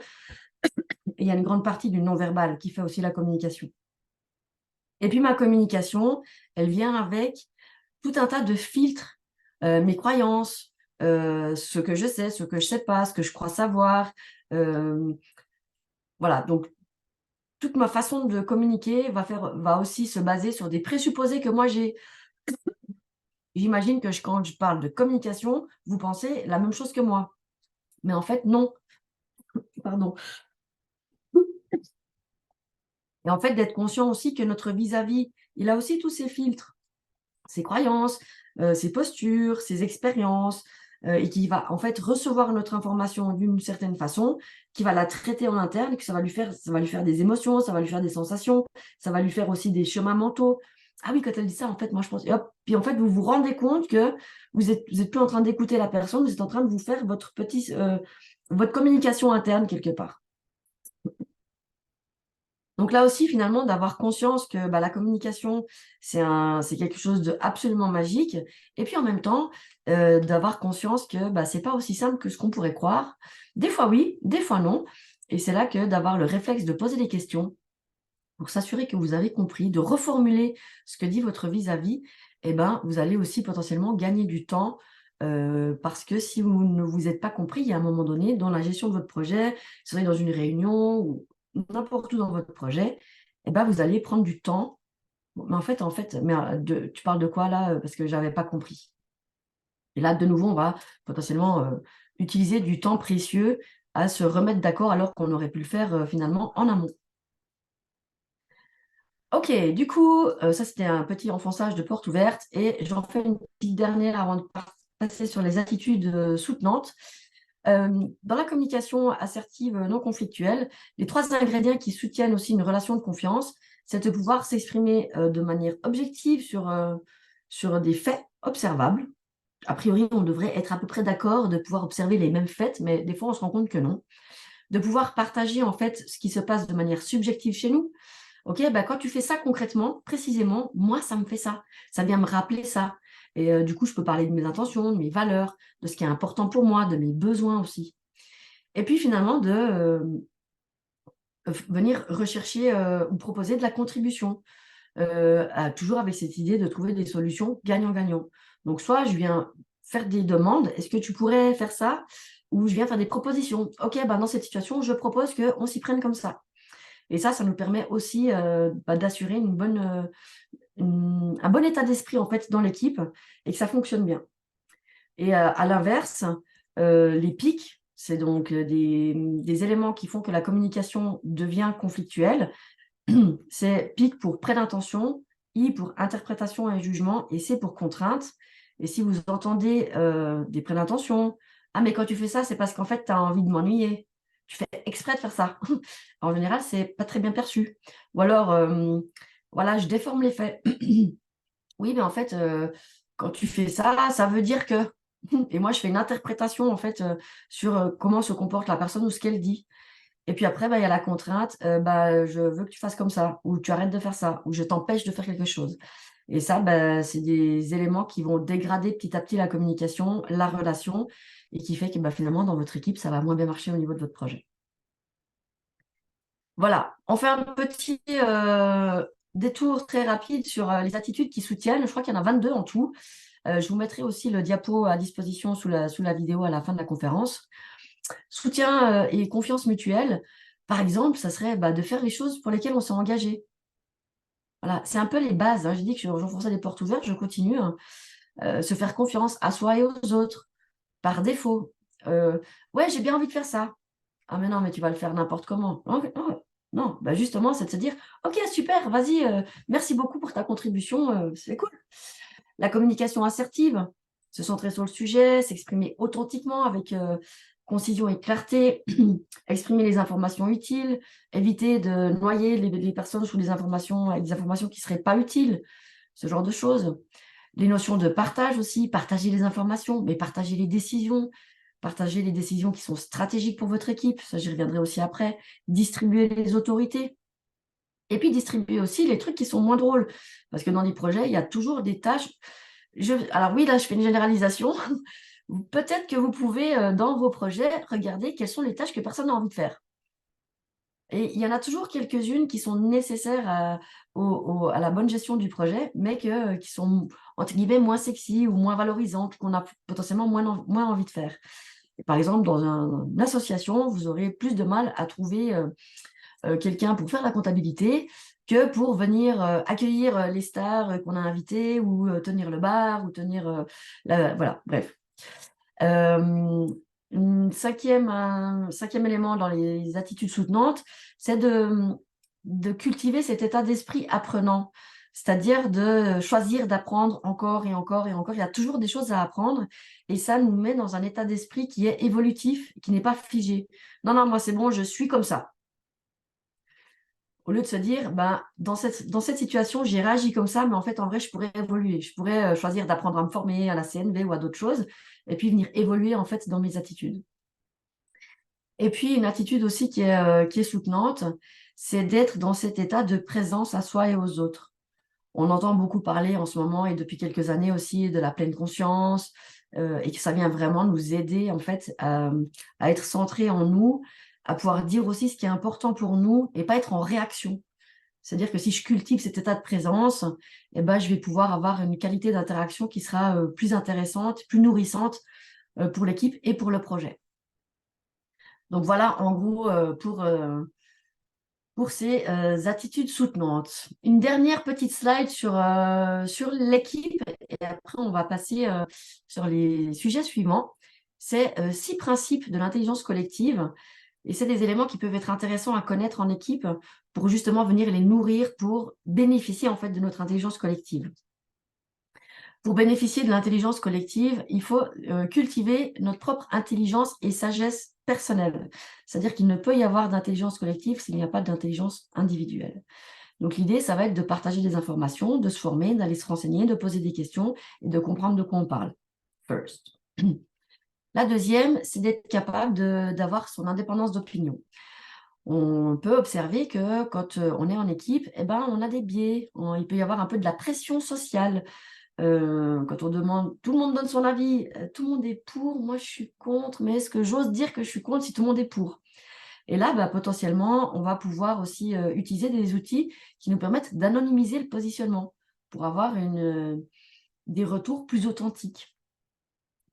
et il y a une grande partie du non-verbal qui fait aussi la communication. Et puis ma communication, elle vient avec tout un tas de filtres, mes croyances, ce que je sais, ce que je sais pas, ce que je crois savoir. Voilà, donc toute ma façon de communiquer va aussi se baser sur des présupposés que moi j'ai. J'imagine que quand je parle de communication, vous pensez la même chose que moi. Mais en fait, non. Pardon. Et en fait, d'être conscient aussi que notre vis-à-vis, il a aussi tous ses filtres, ses croyances, ses postures, ses expériences, et qui va en fait recevoir notre information d'une certaine façon, qui va la traiter en interne, et que ça va lui faire des émotions, ça va lui faire des sensations, ça va lui faire aussi des chemins mentaux. Ah oui, quand elle dit ça, en fait, moi je pense, et hop, puis en fait, vous vous rendez compte que vous êtes plus en train d'écouter la personne, vous êtes en train de vous faire votre communication interne quelque part. Donc là aussi, finalement, d'avoir conscience que la communication, c'est quelque chose d'absolument magique. Et puis en même temps, d'avoir conscience que c'est pas aussi simple que ce qu'on pourrait croire. Des fois oui, des fois non. Et c'est là que d'avoir le réflexe de poser des questions pour s'assurer que vous avez compris, de reformuler ce que dit votre vis-à-vis, vous allez aussi potentiellement gagner du temps. Parce que si vous ne vous êtes pas compris, il y a un moment donné, dans la gestion de votre projet, vous serez dans une réunion ou n'importe où dans votre projet, vous allez prendre du temps. Bon, mais tu parles de quoi là? Parce que je n'avais pas compris. Et là, de nouveau, on va potentiellement utiliser du temps précieux à se remettre d'accord alors qu'on aurait pu le faire finalement en amont. Ok, du coup, ça c'était un petit enfonçage de porte ouverte et j'en fais une petite dernière avant de passer sur les attitudes soutenantes. Dans la communication assertive non conflictuelle, les 3 ingrédients qui soutiennent aussi une relation de confiance, c'est de pouvoir s'exprimer de manière objective sur des faits observables. A priori, on devrait être à peu près d'accord de pouvoir observer les mêmes faits, mais des fois, on se rend compte que non. De pouvoir partager en fait ce qui se passe de manière subjective chez nous. Ok, quand tu fais ça concrètement, précisément, moi, ça me fait ça. Ça vient me rappeler ça. Et du coup, je peux parler de mes intentions, de mes valeurs, de ce qui est important pour moi, de mes besoins aussi. Et puis finalement, de venir rechercher ou proposer de la contribution, toujours avec cette idée de trouver des solutions gagnant-gagnant. Donc, soit je viens faire des demandes, est-ce que tu pourrais faire ça? Ou je viens faire des propositions. Ok, dans cette situation, je propose qu'on s'y prenne comme ça. Et ça nous permet aussi d'assurer un bon état d'esprit en fait dans l'équipe et que ça fonctionne bien. Et à l'inverse, les pics, c'est donc des éléments qui font que la communication devient conflictuelle. C'est pic pour prêt d'intention, I pour interprétation et jugement, et C pour contrainte. Et si vous entendez des prêts d'intention, ah mais quand tu fais ça, c'est parce qu'en fait, tu as envie de m'ennuyer. Tu fais exprès de faire ça. En général, c'est pas très bien perçu. Ou alors, voilà, je déforme les faits. Oui, mais en fait, quand tu fais ça, ça veut dire que. Et moi, je fais une interprétation en fait sur comment se comporte la personne ou ce qu'elle dit. Et puis après, il y a la contrainte, je veux que tu fasses comme ça, ou tu arrêtes de faire ça, ou je t'empêche de faire quelque chose. Et ça, c'est des éléments qui vont dégrader petit à petit la communication, la relation, et qui fait que finalement, dans votre équipe, ça va moins bien marcher au niveau de votre projet. Voilà, on fait un petit détour très rapide sur les attitudes qui soutiennent. Je crois qu'il y en a 22 en tout. Je vous mettrai aussi le diapo à disposition sous la vidéo à la fin de la conférence. Soutien et confiance mutuelle, par exemple, ça serait de faire les choses pour lesquelles on s'est engagé. Voilà, c'est un peu les bases. Hein. Je dis que j'enfonçais des portes ouvertes, je continue. Hein. Se faire confiance à soi et aux autres, par défaut. Ouais, j'ai bien envie de faire ça. Ah mais non, mais tu vas le faire n'importe comment. Non, non, justement, c'est de se dire, ok, super, vas-y, merci beaucoup pour ta contribution, c'est cool. La communication assertive, se centrer sur le sujet, s'exprimer authentiquement avec concision et clarté, exprimer les informations utiles, éviter de noyer les personnes sous des informations, avec des informations qui ne seraient pas utiles, ce genre de choses. Les notions de partage aussi, partager les informations, mais partager les décisions qui sont stratégiques pour votre équipe, ça j'y reviendrai aussi après, distribuer les autorités, et puis distribuer aussi les trucs qui sont moins drôles, parce que dans les projets, il y a toujours des tâches. Alors oui, là je fais une généralisation, peut-être que vous pouvez, dans vos projets, regarder quelles sont les tâches que personne n'a envie de faire. Et il y en a toujours quelques-unes qui sont nécessaires à la bonne gestion du projet, mais qui sont, entre guillemets, moins sexy ou moins valorisantes, qu'on a potentiellement moins envie de faire. Et par exemple, dans une association, vous aurez plus de mal à trouver quelqu'un pour faire la comptabilité que pour venir accueillir les stars qu'on a invitées ou tenir le bar ou tenir... voilà, bref. Un cinquième élément dans les attitudes soutenantes, c'est de cultiver cet état d'esprit apprenant, c'est-à-dire de choisir d'apprendre encore et encore et encore. Il y a toujours des choses à apprendre et ça nous met dans un état d'esprit qui est évolutif, qui n'est pas figé. Non, non, moi c'est bon, je suis comme ça. Au lieu de se dire, dans cette situation, j'ai réagi comme ça, mais en fait, en vrai, je pourrais évoluer. Je pourrais choisir d'apprendre à me former à la CNV ou à d'autres choses, et puis venir évoluer en fait dans mes attitudes. Et puis, une attitude aussi qui est soutenante, c'est d'être dans cet état de présence à soi et aux autres. On entend beaucoup parler en ce moment et depuis quelques années aussi de la pleine conscience, et que ça vient vraiment nous aider en fait à être centré en nous, à pouvoir dire aussi ce qui est important pour nous et pas être en réaction. C'est-à-dire que si je cultive cet état de présence, je vais pouvoir avoir une qualité d'interaction qui sera plus intéressante, plus nourrissante pour l'équipe et pour le projet. Donc voilà, en gros, pour ces attitudes soutenantes. Une dernière petite slide sur l'équipe, et après on va passer sur les sujets suivants. C'est 6 principes de l'intelligence collective, et c'est des éléments qui peuvent être intéressants à connaître en équipe pour justement venir les nourrir, pour bénéficier en fait de notre intelligence collective. Pour bénéficier de l'intelligence collective, il faut cultiver notre propre intelligence et sagesse personnelle. C'est-à-dire qu'il ne peut y avoir d'intelligence collective s'il n'y a pas d'intelligence individuelle. Donc l'idée, ça va être de partager des informations, de se former, d'aller se renseigner, de poser des questions et de comprendre de quoi on parle. First. La deuxième, c'est d'être capable d'avoir son indépendance d'opinion. On peut observer que quand on est en équipe, on a des biais. Il peut y avoir un peu de la pression sociale. Quand on demande, tout le monde donne son avis, tout le monde est pour, moi je suis contre, mais est-ce que j'ose dire que je suis contre si tout le monde est pour? Et là, potentiellement, on va pouvoir aussi utiliser des outils qui nous permettent d'anonymiser le positionnement pour avoir des retours plus authentiques.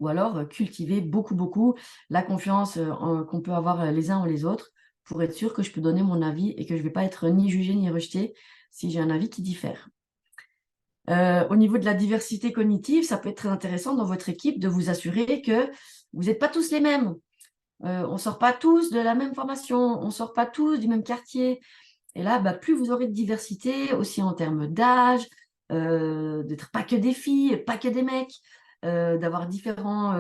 Ou alors cultiver beaucoup la confiance qu'on peut avoir les uns en les autres pour être sûr que je peux donner mon avis et que je ne vais pas être ni jugé ni rejeté si j'ai un avis qui diffère. Au niveau de la diversité cognitive, ça peut être très intéressant dans votre équipe de vous assurer que vous n'êtes pas tous les mêmes. On ne sort pas tous de la même formation, on ne sort pas tous du même quartier. Et là, plus vous aurez de diversité, aussi en termes d'âge, d'être pas que des filles, pas que des mecs, d'avoir différents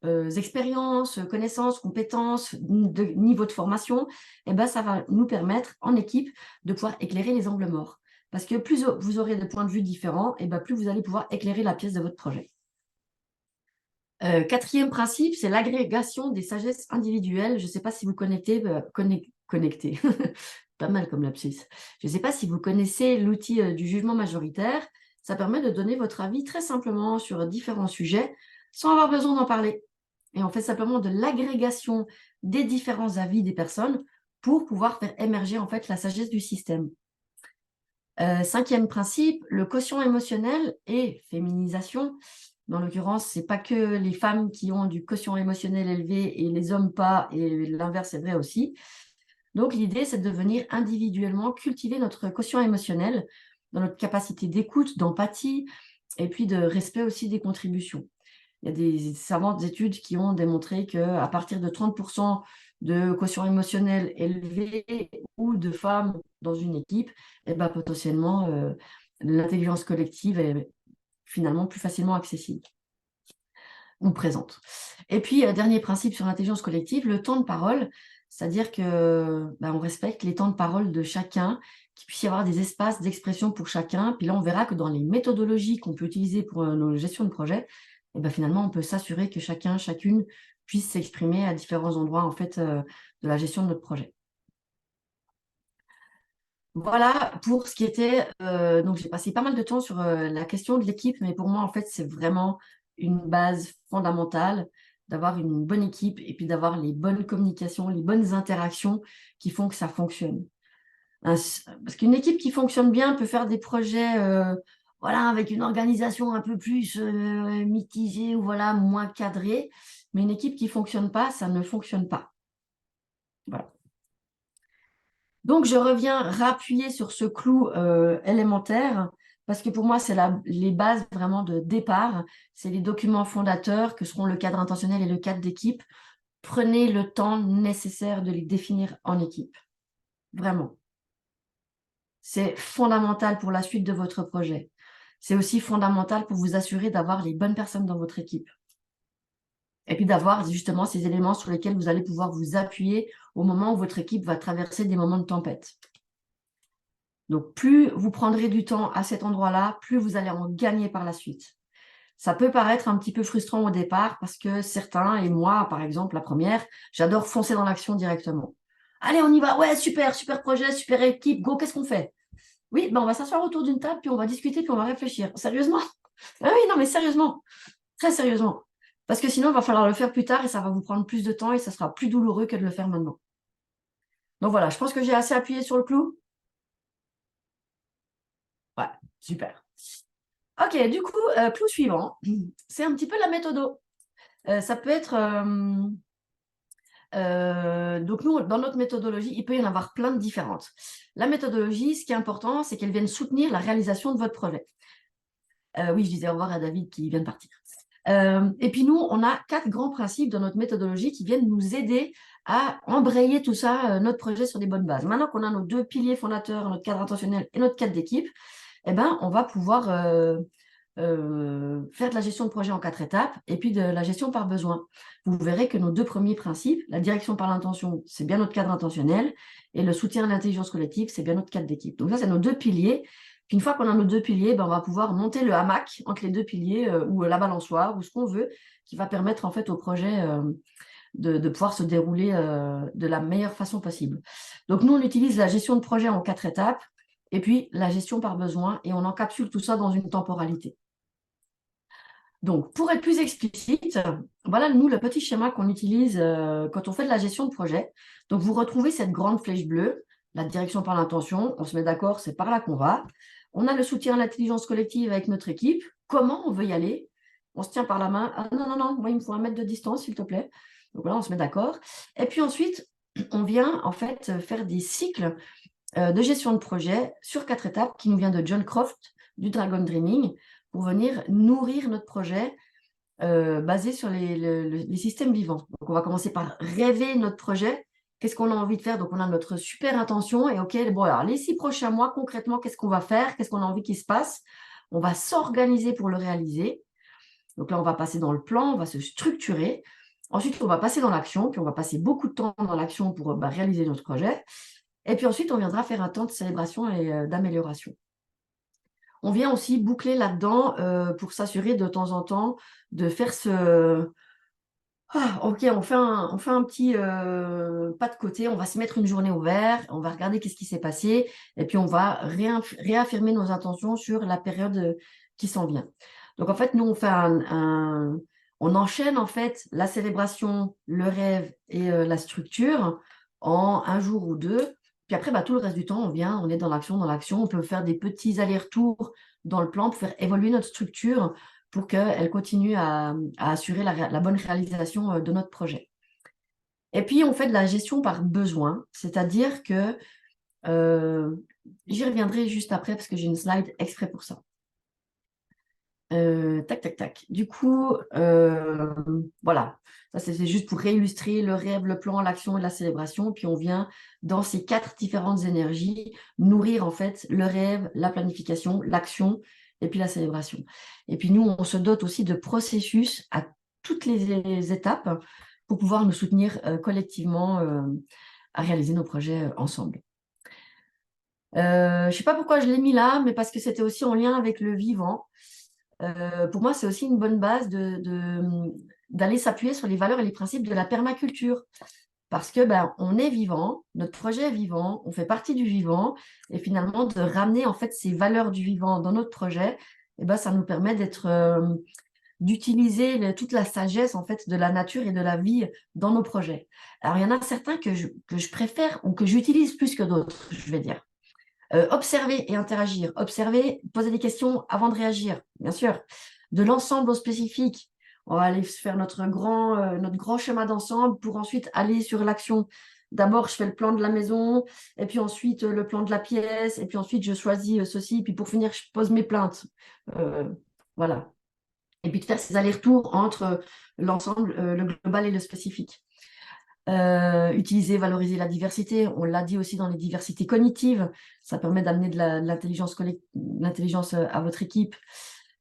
expériences, connaissances, compétences, de niveau de formation, ça va nous permettre en équipe de pouvoir éclairer les angles morts. Parce que plus vous aurez de points de vue différents, plus vous allez pouvoir éclairer la pièce de votre projet. Quatrième principe, c'est l'agrégation des sagesses individuelles. Je ne sais pas si vous connectez. Pas mal comme lapsus. Je ne sais pas si vous connaissez l'outil du jugement majoritaire. Ça permet de donner votre avis très simplement sur différents sujets sans avoir besoin d'en parler. Et on fait simplement de l'agrégation des différents avis des personnes pour pouvoir faire émerger en fait la sagesse du système. Cinquième principe, le quotient émotionnel et féminisation. Dans l'occurrence, ce n'est pas que les femmes qui ont du quotient émotionnel élevé et les hommes pas, et l'inverse est vrai aussi. Donc, l'idée, c'est de venir individuellement cultiver notre quotient émotionnel dans notre capacité d'écoute, d'empathie et puis de respect aussi des contributions. Il y a des savantes études qui ont démontré qu'à partir de 30% de quotient émotionnel élevé ou de femmes dans une équipe, eh ben, potentiellement, l'intelligence collective est finalement plus facilement accessible ou présente. Et puis, dernier principe sur l'intelligence collective, le temps de parole, c'est-à-dire que on respecte les temps de parole de chacun, qu'il puisse y avoir des espaces d'expression pour chacun. Puis là, on verra que dans les méthodologies qu'on peut utiliser pour nos gestions de projet, finalement, on peut s'assurer que chacun, chacune puisse s'exprimer à différents endroits en fait, de la gestion de notre projet. Voilà pour ce qui était. Donc, j'ai passé pas mal de temps sur la question de l'équipe, mais pour moi, en fait, c'est vraiment une base fondamentale d'avoir une bonne équipe et puis d'avoir les bonnes communications, les bonnes interactions qui font que ça fonctionne. Parce qu'une équipe qui fonctionne bien peut faire des projets voilà, avec une organisation un peu plus mitigée ou voilà, moins cadrée. Mais une équipe qui ne fonctionne pas, ça ne fonctionne pas. Voilà. Donc, je reviens rappuyer sur ce clou élémentaire parce que pour moi, c'est les bases vraiment de départ. C'est les documents fondateurs que seront le cadre intentionnel et le cadre d'équipe. Prenez le temps nécessaire de les définir en équipe. Vraiment. C'est fondamental pour la suite de votre projet. C'est aussi fondamental pour vous assurer d'avoir les bonnes personnes dans votre équipe. Et puis d'avoir justement ces éléments sur lesquels vous allez pouvoir vous appuyer au moment où votre équipe va traverser des moments de tempête. Donc, plus vous prendrez du temps à cet endroit-là, plus vous allez en gagner par la suite. Ça peut paraître un petit peu frustrant au départ parce que certains, et moi par exemple, la première, j'adore foncer dans l'action directement. Allez, on y va. Ouais, super, super projet, super équipe. Go, qu'est-ce qu'on fait? Oui, on va s'asseoir autour d'une table, puis on va discuter, puis on va réfléchir. Sérieusement? Ah oui, non, mais sérieusement. Très sérieusement. Parce que sinon, il va falloir le faire plus tard et ça va vous prendre plus de temps et ça sera plus douloureux que de le faire maintenant. Donc voilà, je pense que j'ai assez appuyé sur le clou. Ouais, super. Ok, du coup, clou suivant, c'est un petit peu la méthodo. Ça peut être... donc nous, dans notre méthodologie, il peut y en avoir plein de différentes. La méthodologie, ce qui est important, c'est qu'elle vienne soutenir la réalisation de votre projet. Oui, je disais au revoir à David qui vient de partir. Et puis nous, on a 4 grands principes dans notre méthodologie qui viennent nous aider à embrayer tout ça, notre projet sur des bonnes bases. Maintenant qu'on a nos 2 piliers fondateurs, notre cadre intentionnel et notre cadre d'équipe, on va pouvoir faire de la gestion de projet en 4 étapes et puis de la gestion par besoin. Vous verrez que nos 2 premiers principes, la direction par l'intention, c'est bien notre cadre intentionnel et le soutien à l'intelligence collective, c'est bien notre cadre d'équipe. Donc ça, c'est nos 2 piliers. Puis une fois qu'on a nos 2 piliers, on va pouvoir monter le hamac entre les 2 piliers ou la balançoire ou ce qu'on veut qui va permettre en fait au projet de pouvoir se dérouler de la meilleure façon possible. Donc nous, on utilise la gestion de projet en 4 étapes et puis la gestion par besoin et on encapsule tout ça dans une temporalité. Donc, pour être plus explicite, voilà, nous, le petit schéma qu'on utilise quand on fait de la gestion de projet. Donc, vous retrouvez cette grande flèche bleue, la direction par l'intention. On se met d'accord, c'est par là qu'on va. On a le soutien à l'intelligence collective avec notre équipe. Comment on veut y aller? On se tient par la main. Ah non, non, non, moi, il me faut 1 mètre de distance, s'il te plaît. Donc, voilà, on se met d'accord. Et puis ensuite, on vient en fait faire des cycles de gestion de projet sur 4 étapes qui nous vient de John Croft, du Dragon Dreaming, pour venir nourrir notre projet basé sur les systèmes vivants. Donc, on va commencer par rêver notre projet. Qu'est-ce qu'on a envie de faire? Donc, on a notre super intention. Et OK, bon, alors les 6 prochains mois, concrètement, qu'est-ce qu'on va faire? Qu'est-ce qu'on a envie qu'il se passe? On va s'organiser pour le réaliser. Donc là, on va passer dans le plan, on va se structurer. Ensuite, on va passer dans l'action, puis on va passer beaucoup de temps dans l'action pour réaliser notre projet. Et puis ensuite, on viendra faire un temps de célébration et d'amélioration. on vient aussi boucler là-dedans pour s'assurer de temps en temps de faire ce... Ah, ok, on fait un petit pas de côté, on va se mettre une journée au vert, on va regarder qu'est-ce qui s'est passé, et puis on va réaffirmer nos intentions sur la période qui s'en vient. Donc en fait, nous, on fait on enchaîne en fait la célébration, le rêve et la structure en un jour ou deux. Puis après, bah, tout le reste du temps, on est dans l'action, on peut faire des petits allers-retours dans le plan pour faire évoluer notre structure pour qu'elle continue à assurer la bonne réalisation de notre projet. Et puis, on fait de la gestion par besoin, c'est-à-dire que, j'y reviendrai juste après parce que j'ai une slide exprès pour ça. Tac, tac, tac. Du coup, voilà, ça c'est juste pour réillustrer le rêve, le plan, l'action et la célébration. Puis on vient dans ces 4 différentes énergies nourrir en fait le rêve, la planification, l'action et puis la célébration. Et puis nous, on se dote aussi de processus à toutes les étapes pour pouvoir nous soutenir collectivement à réaliser nos projets ensemble. Je ne sais pas pourquoi je l'ai mis là, mais parce que c'était aussi en lien avec le vivant. Pour moi, c'est aussi une bonne base d'aller s'appuyer sur les valeurs et les principes de la permaculture. Parce que on est vivant, notre projet est vivant, on fait partie du vivant, et finalement de ramener en fait ces valeurs du vivant dans notre projet, ça nous permet d'utiliser toute la sagesse en fait de la nature et de la vie dans nos projets. Alors il y en a certains que je préfère ou que j'utilise plus que d'autres, je vais dire. Observer et interagir. Observer, poser des questions avant de réagir, bien sûr. De l'ensemble au spécifique. On va aller faire notre grand schéma d'ensemble pour ensuite aller sur l'action. D'abord, je fais le plan de la maison, et puis ensuite le plan de la pièce, et puis ensuite je choisis ceci, puis pour finir, je pose mes plaintes. Voilà. Et puis de faire ces allers-retours entre l'ensemble, le global et le spécifique. Utiliser, valoriser la diversité. On l'a dit aussi dans les diversités cognitives. Ça permet d'amener de l'intelligence à votre équipe.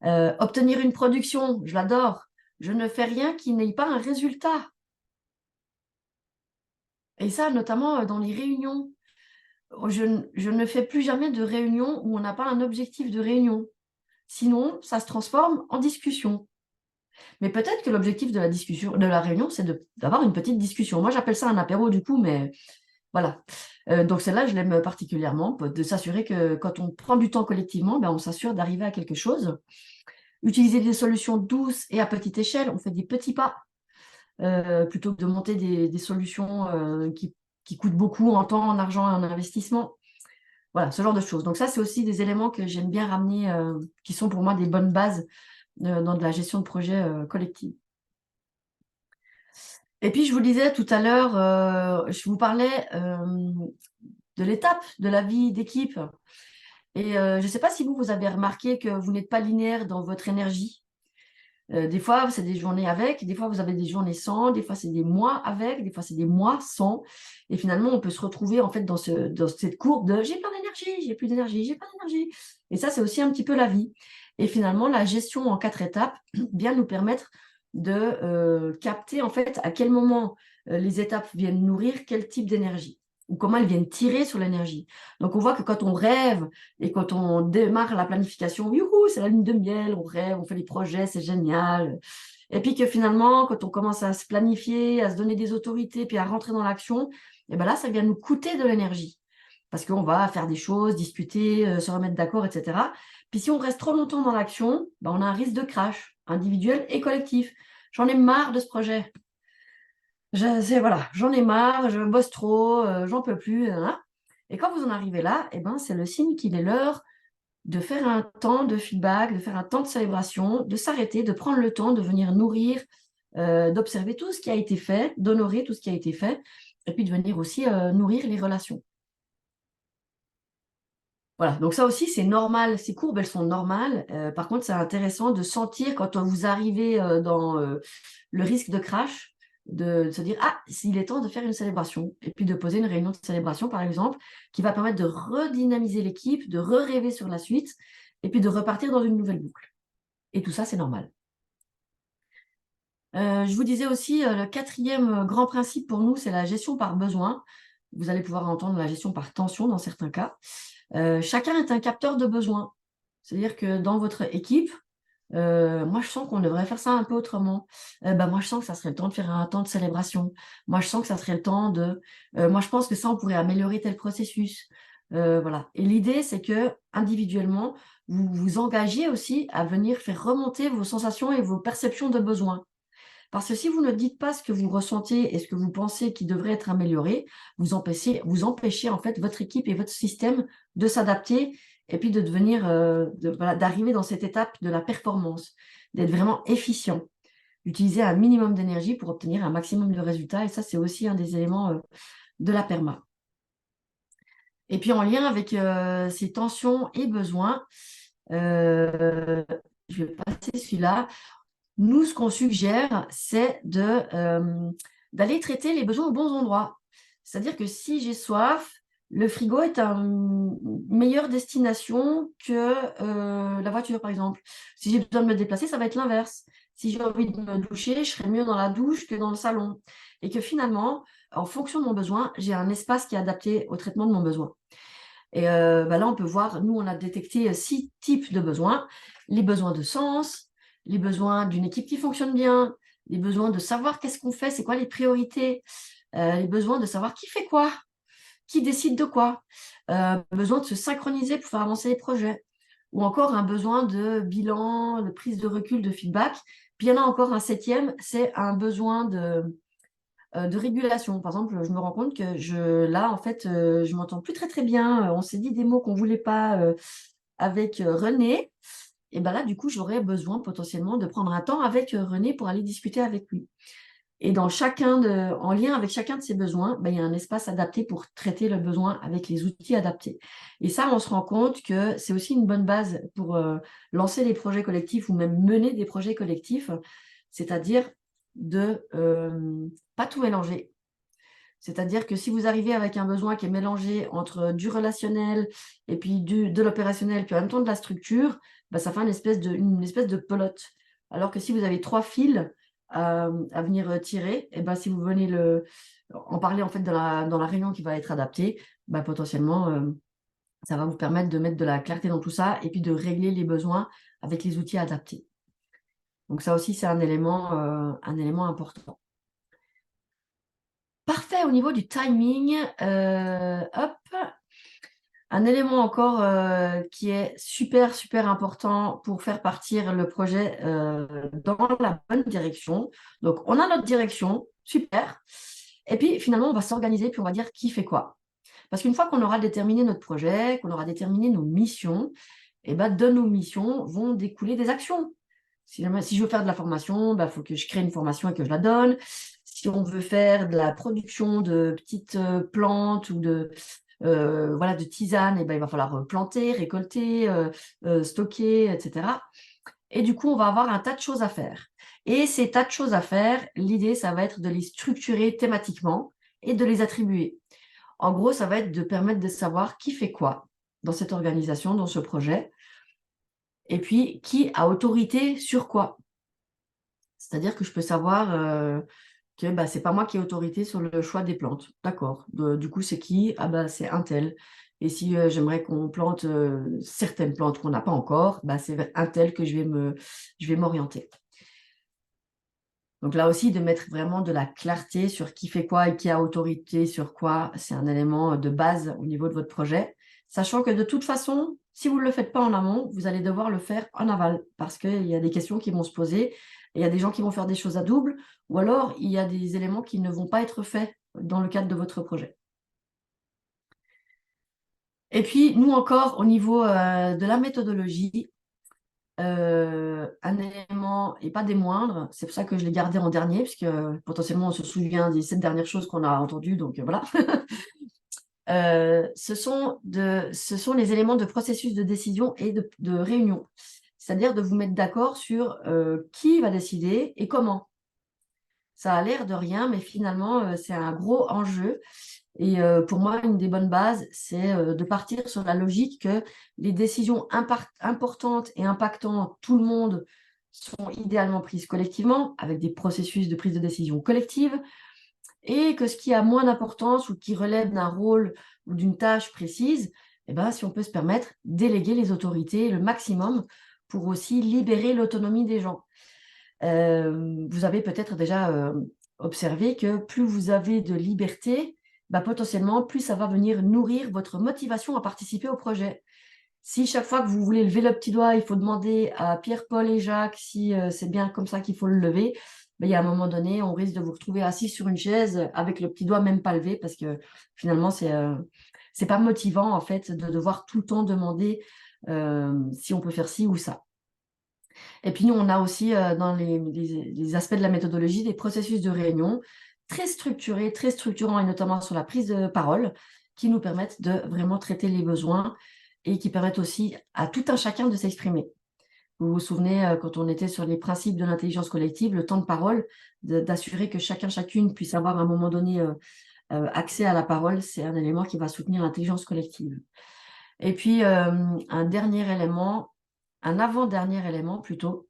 Obtenir une production, je l'adore. Je ne fais rien qui n'ait pas un résultat. Et ça, notamment dans les réunions. Je ne fais plus jamais de réunion où on n'a pas un objectif de réunion. Sinon, ça se transforme en discussion. Mais peut-être que l'objectif de la discussion, de la réunion, c'est d'avoir une petite discussion. Moi, j'appelle ça un apéro du coup, mais voilà. Donc celle-là, je l'aime particulièrement, de s'assurer que quand on prend du temps collectivement, on s'assure d'arriver à quelque chose. Utiliser des solutions douces et à petite échelle, on fait des petits pas, plutôt que de monter des solutions qui coûtent beaucoup en temps, en argent et en investissement. Voilà, ce genre de choses. Donc ça, c'est aussi des éléments que j'aime bien ramener, qui sont pour moi des bonnes bases dans de la gestion de projet collective. Et puis, je vous disais tout à l'heure, je vous parlais de l'étape de la vie d'équipe. Et je ne sais pas si vous avez remarqué que vous n'êtes pas linéaire dans votre énergie. Des fois, c'est des journées avec, des fois, vous avez des journées sans, des fois, c'est des mois avec, des fois, c'est des mois sans. Et finalement, on peut se retrouver en fait dans cette courbe de j'ai plein d'énergie, j'ai plus d'énergie, j'ai pas d'énergie. Et ça, c'est aussi un petit peu la vie. Et finalement, la gestion en 4 étapes vient nous permettre de capter en fait à quel moment les étapes viennent nourrir quel type d'énergie ou comment elles viennent tirer sur l'énergie. Donc, on voit que quand on rêve et quand on démarre la planification, youhou, c'est la lune de miel, on rêve, on fait des projets, c'est génial. Et puis que finalement, quand on commence à se planifier, à se donner des autorités, puis à rentrer dans l'action, et là, ça vient nous coûter de l'énergie. Parce qu'on va faire des choses, discuter, se remettre d'accord, etc. Puis si on reste trop longtemps dans l'action, on a un risque de crash, individuel et collectif. J'en ai marre de ce projet. Voilà, j'en ai marre, je bosse trop, j'en peux plus. Hein. Et quand vous en arrivez là, c'est le signe qu'il est l'heure de faire un temps de feedback, de faire un temps de célébration, de s'arrêter, de prendre le temps de venir nourrir, d'observer tout ce qui a été fait, d'honorer tout ce qui a été fait, et puis de venir aussi nourrir les relations. Voilà, donc ça aussi, c'est normal. Ces courbes, elles sont normales. Par contre, c'est intéressant de sentir quand vous arrivez dans le risque de crash, de se dire, ah, il est temps de faire une célébration. Et puis de poser une réunion de célébration, par exemple, qui va permettre de redynamiser l'équipe, de rêver sur la suite, et puis de repartir dans une nouvelle boucle. Et tout ça, c'est normal. Je vous disais aussi, le 4e grand principe pour nous, c'est la gestion par besoin. Vous allez pouvoir entendre la gestion par tension dans certains cas. Chacun est un capteur de besoins. C'est-à-dire que dans votre équipe, moi, je sens qu'on devrait faire ça un peu autrement. Moi, je sens que ça serait le temps de faire un temps de célébration. Moi, je sens que ça serait le temps de... moi, je pense que ça, on pourrait améliorer tel processus. Voilà. Et l'idée, c'est que individuellement, vous vous engagez aussi à venir faire remonter vos sensations et vos perceptions de besoin. Parce que si vous ne dites pas ce que vous ressentez et ce que vous pensez qui devrait être amélioré, vous empêchez en fait votre équipe et votre système de s'adapter et puis de devenir, voilà, d'arriver dans cette étape de la performance, d'être vraiment efficient, d'utiliser un minimum d'énergie pour obtenir un maximum de résultats. Et ça, c'est aussi un des éléments de la PERMA. Et puis en lien avec ces tensions et besoins, je vais passer celui-là. Nous, ce qu'on suggère, c'est d'aller traiter les besoins aux bons endroits. C'est-à-dire que si j'ai soif, le frigo est une meilleure destination que la voiture, par exemple. Si j'ai besoin de me déplacer, ça va être l'inverse. Si j'ai envie de me doucher, je serai mieux dans la douche que dans le salon. Et que finalement, en fonction de mon besoin, j'ai un espace qui est adapté au traitement de mon besoin. Et là, on peut voir, nous, on a détecté 6 types de besoins. Les besoins de sens, les besoins d'une équipe qui fonctionne bien, les besoins de savoir qu'est-ce qu'on fait, c'est quoi les priorités, les besoins de savoir qui fait quoi, qui décide de quoi, besoin de se synchroniser pour faire avancer les projets, ou encore un besoin de bilan, de prise de recul, de feedback. Puis il y en a encore un 7e, c'est un besoin de régulation. Par exemple, je me rends compte que là, en fait, je m'entends plus très, très bien. On s'est dit des mots qu'on ne voulait pas avec René. Et ben là, du coup, j'aurais besoin potentiellement de prendre un temps avec René pour aller discuter avec lui. Et en lien avec chacun de ces besoins, il y a un espace adapté pour traiter le besoin avec les outils adaptés. Et ça, on se rend compte que c'est aussi une bonne base pour lancer des projets collectifs ou même mener des projets collectifs, c'est-à-dire de pas tout mélanger. C'est-à-dire que si vous arrivez avec un besoin qui est mélangé entre du relationnel et puis de l'opérationnel, puis en même temps de la structure, ça fait une espèce de pelote. Alors que si vous avez 3 fils à venir tirer, et si vous venez en parler en fait dans la réunion qui va être adaptée, potentiellement, ça va vous permettre de mettre de la clarté dans tout ça et puis de régler les besoins avec les outils adaptés. Donc ça aussi, c'est un élément important. Parfait au niveau du timing. Hop. Un élément encore qui est super, super important pour faire partir le projet dans la bonne direction. Donc, on a notre direction, super. Et puis, finalement, on va s'organiser, puis on va dire qui fait quoi. Parce qu'une fois qu'on aura déterminé notre projet, qu'on aura déterminé nos missions, et de nos missions vont découler des actions. Si je veux faire de la formation, faut que je crée une formation et que je la donne. Si on veut faire de la production de petites plantes ou de tisane, il va falloir planter, récolter, stocker, etc. Et du coup, on va avoir un tas de choses à faire. Et ces tas de choses à faire, l'idée, ça va être de les structurer thématiquement et de les attribuer. En gros, ça va être de permettre de savoir qui fait quoi dans cette organisation, dans ce projet, et puis qui a autorité sur quoi. C'est-à-dire que je peux savoir que c'est pas moi qui ai autorité sur le choix des plantes. D'accord. Du coup, c'est qui? C'est un tel. Et si j'aimerais qu'on plante certaines plantes qu'on n'a pas encore, c'est un tel que je vais m'orienter. Donc là aussi, de mettre vraiment de la clarté sur qui fait quoi et qui a autorité sur quoi, c'est un élément de base au niveau de votre projet. Sachant que de toute façon, si vous ne le faites pas en amont, vous allez devoir le faire en aval parce qu'il y a des questions qui vont se poser, et il y a des gens qui vont faire des choses à double, ou alors il y a des éléments qui ne vont pas être faits dans le cadre de votre projet. Et puis, nous encore, au niveau de la méthodologie, un élément, et pas des moindres, c'est pour ça que je l'ai gardé en dernier, puisque potentiellement on se souvient des 7 dernières choses qu'on a entendues, donc voilà. Ce sont les éléments de processus de décision et de réunion. C'est-à-dire de vous mettre d'accord sur qui va décider et comment. Ça a l'air de rien, mais finalement, c'est un gros enjeu. Et pour moi, une des bonnes bases, c'est de partir sur la logique que les décisions importantes et impactant tout le monde sont idéalement prises collectivement, avec des processus de prise de décision collective, et que ce qui a moins d'importance ou qui relève d'un rôle ou d'une tâche précise, eh ben, si on peut se permettre, déléguer les autorités le maximum pour aussi libérer l'autonomie des gens. Vous avez peut-être déjà observé que plus vous avez de liberté, bah, potentiellement, plus ça va venir nourrir votre motivation à participer au projet. Si chaque fois que vous voulez lever le petit doigt, il faut demander à Pierre, Paul et Jacques si c'est bien comme ça qu'il faut le lever, ben, il y a un moment donné, on risque de vous retrouver assis sur une chaise avec le petit doigt même pas levé parce que finalement, c'est pas motivant en fait de devoir tout le temps demander si on peut faire ci ou ça. Et puis nous, on a aussi dans les aspects de la méthodologie des processus de réunion très structurés, très structurants et notamment sur la prise de parole qui nous permettent de vraiment traiter les besoins et qui permettent aussi à tout un chacun de s'exprimer. Vous vous souvenez, quand on était sur les principes de l'intelligence collective, le temps de parole, d'assurer que chacun, chacune puisse avoir à un moment donné accès à la parole, c'est un élément qui va soutenir l'intelligence collective. Et puis, un dernier élément, un avant-dernier élément plutôt,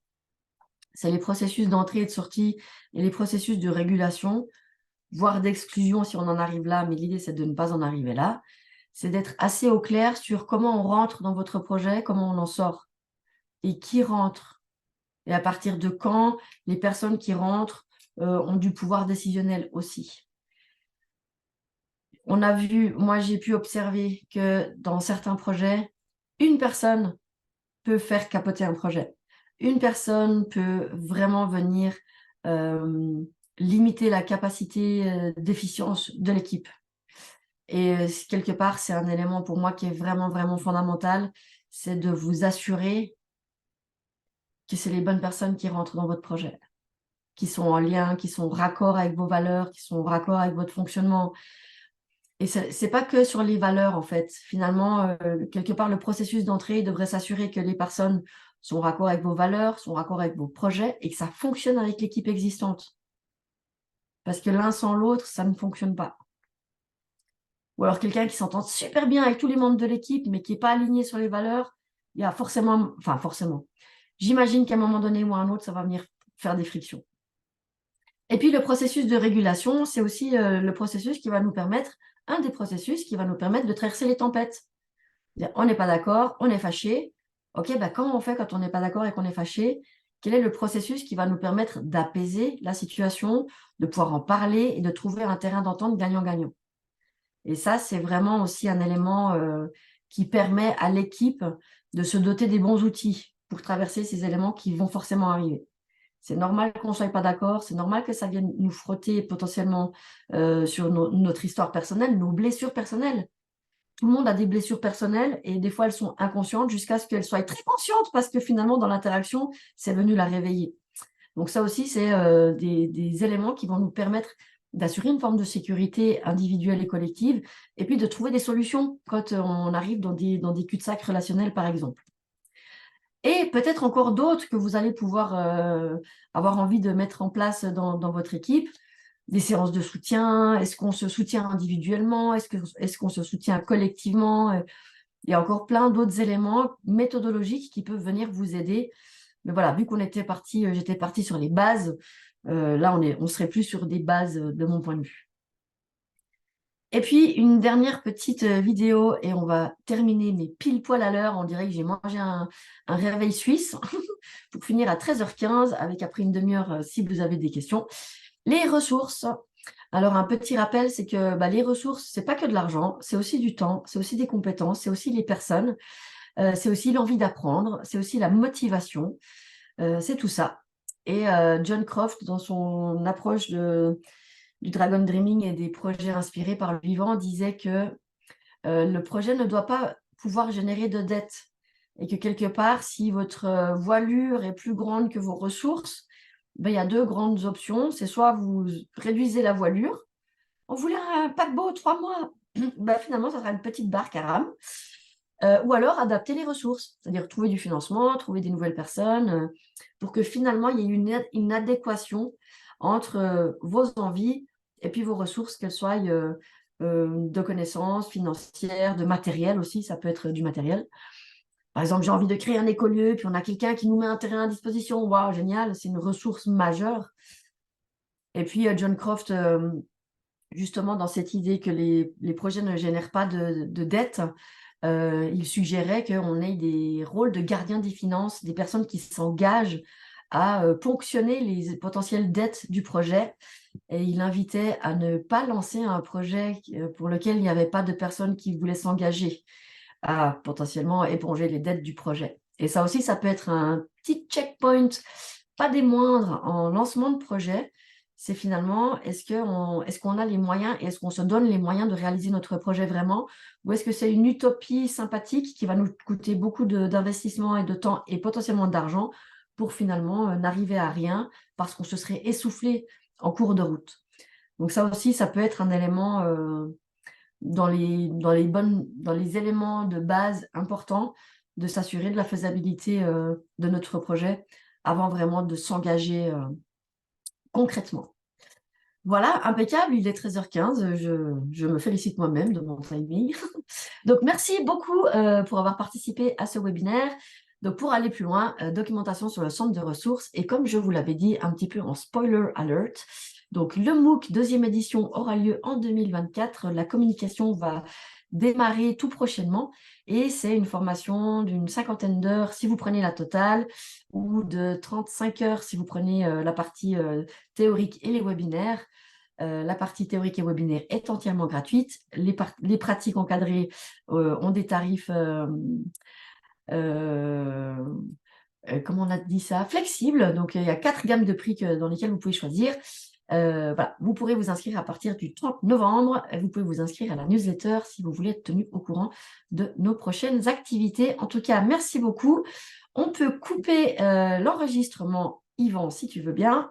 c'est les processus d'entrée et de sortie et les processus de régulation, voire d'exclusion si on en arrive là, mais l'idée c'est de ne pas en arriver là. C'est d'être assez au clair sur comment on rentre dans votre projet, comment on en sort et qui rentre. Et à partir de quand les personnes qui rentrent ont du pouvoir décisionnel aussi. On a vu, moi j'ai pu observer que dans certains projets, une personne peut faire capoter un projet. Une personne peut vraiment venir limiter la capacité d'efficience de l'équipe. Et quelque part, c'est un élément pour moi qui est vraiment, vraiment fondamental, c'est de vous assurer que c'est les bonnes personnes qui rentrent dans votre projet, qui sont en lien, qui sont raccord avec vos valeurs, qui sont raccord avec votre fonctionnement. Et c'est pas que sur les valeurs, en fait. Finalement, quelque part, le processus d'entrée devrait s'assurer que les personnes sont raccord avec vos valeurs, sont raccord avec vos projets et que ça fonctionne avec l'équipe existante. Parce que l'un sans l'autre, ça ne fonctionne pas. Ou alors quelqu'un qui s'entend super bien avec tous les membres de l'équipe, mais qui n'est pas aligné sur les valeurs, il y a forcément, enfin forcément, j'imagine qu'à un moment donné ou à un autre, ça va venir faire des frictions. Et puis le processus de régulation, c'est aussi le processus qui va nous permettre, un des processus qui va nous permettre de traverser les tempêtes. On n'est pas d'accord, on est fâché. Ok, bah comment on fait quand on n'est pas d'accord et qu'on est fâché? Quel est le processus qui va nous permettre d'apaiser la situation, de pouvoir en parler et de trouver un terrain d'entente gagnant-gagnant? Et ça, c'est vraiment aussi un élément qui permet à l'équipe de se doter des bons outils pour traverser ces éléments qui vont forcément arriver. C'est normal qu'on ne soit pas d'accord, c'est normal que ça vienne nous frotter potentiellement sur notre histoire personnelle, nos blessures personnelles. Tout le monde a des blessures personnelles et des fois elles sont inconscientes jusqu'à ce qu'elles soient très conscientes parce que finalement dans l'interaction, c'est venu la réveiller. Donc ça aussi, c'est des éléments qui vont nous permettre d'assurer une forme de sécurité individuelle et collective et puis de trouver des solutions quand on arrive dans des cul-de-sac relationnels par exemple. Et peut-être encore d'autres que vous allez pouvoir avoir envie de mettre en place dans votre équipe. Des séances de soutien, est-ce qu'on se soutient individuellement, est-ce qu'on se soutient collectivement? Il y a encore plein d'autres éléments méthodologiques qui peuvent venir vous aider. Mais voilà, vu qu'on était parti, j'étais partie sur les bases, là on serait plus sur des bases de mon point de vue. Et puis, une dernière petite vidéo et on va terminer, mais pile poil à l'heure. On dirait que j'ai mangé un réveil suisse pour finir à 13h15 avec après une demi-heure si vous avez des questions. Les ressources. Alors, un petit rappel, c'est que les ressources, c'est pas que de l'argent, c'est aussi du temps, c'est aussi des compétences, c'est aussi les personnes, c'est aussi l'envie d'apprendre, c'est aussi la motivation, c'est tout ça. Et John Croft, dans son approche du Dragon Dreaming et des projets inspirés par le vivant, disait que le projet ne doit pas pouvoir générer de dettes et que quelque part, si votre voilure est plus grande que vos ressources, il y a deux grandes options. C'est soit vous réduisez la voilure, on voulait un paquebot 3 mois, finalement, ça sera une petite barque à rame, ou alors adapter les ressources, c'est-à-dire trouver du financement, trouver des nouvelles personnes, pour que finalement, il y ait une adéquation entre vos envies et puis vos ressources, qu'elles soient de connaissances financières, de matériel aussi, ça peut être du matériel. Par exemple, j'ai envie de créer un écolieu, puis on a quelqu'un qui nous met un terrain à disposition. Waouh, génial, c'est une ressource majeure. Et puis, John Croft, justement, dans cette idée que les projets ne génèrent pas de dettes, il suggérait qu'on ait des rôles de gardiens des finances, des personnes qui s'engagent à ponctionner les potentielles dettes du projet. Et il invitait à ne pas lancer un projet pour lequel il n'y avait pas de personnes qui voulaient s'engager à potentiellement éponger les dettes du projet. Et ça aussi, ça peut être un petit checkpoint, pas des moindres, en lancement de projet. C'est finalement, est-ce qu'on a les moyens et est-ce qu'on se donne les moyens de réaliser notre projet vraiment, ou est-ce que c'est une utopie sympathique qui va nous coûter beaucoup d'investissement et de temps et potentiellement d'argent pour finalement n'arriver à rien parce qu'on se serait essoufflé en cours de route. Donc ça aussi, ça peut être un élément dans les éléments de base importants de s'assurer de la faisabilité de notre projet avant vraiment de s'engager concrètement. Voilà, impeccable, il est 13h15, je me félicite moi-même de mon timing. Donc, merci beaucoup pour avoir participé à ce webinaire. Donc, pour aller plus loin, documentation sur le centre de ressources. Et comme je vous l'avais dit un petit peu en spoiler alert, donc le MOOC deuxième édition aura lieu en 2024. La communication va démarrer tout prochainement. Et c'est une formation d'une 50aine d'heures si vous prenez la totale ou de 35 heures si vous prenez la partie théorique et les webinaires. La partie théorique et webinaire est entièrement gratuite. Les pratiques encadrées ont des tarifs, comment on a dit ça, flexibles. Donc, il y a 4 gammes de prix dans lesquelles vous pouvez choisir. Voilà. Vous pourrez vous inscrire à partir du 30 novembre. Vous pouvez vous inscrire à la newsletter si vous voulez être tenu au courant de nos prochaines activités. En tout cas, merci beaucoup. On peut couper l'enregistrement, Yvan, si tu veux bien.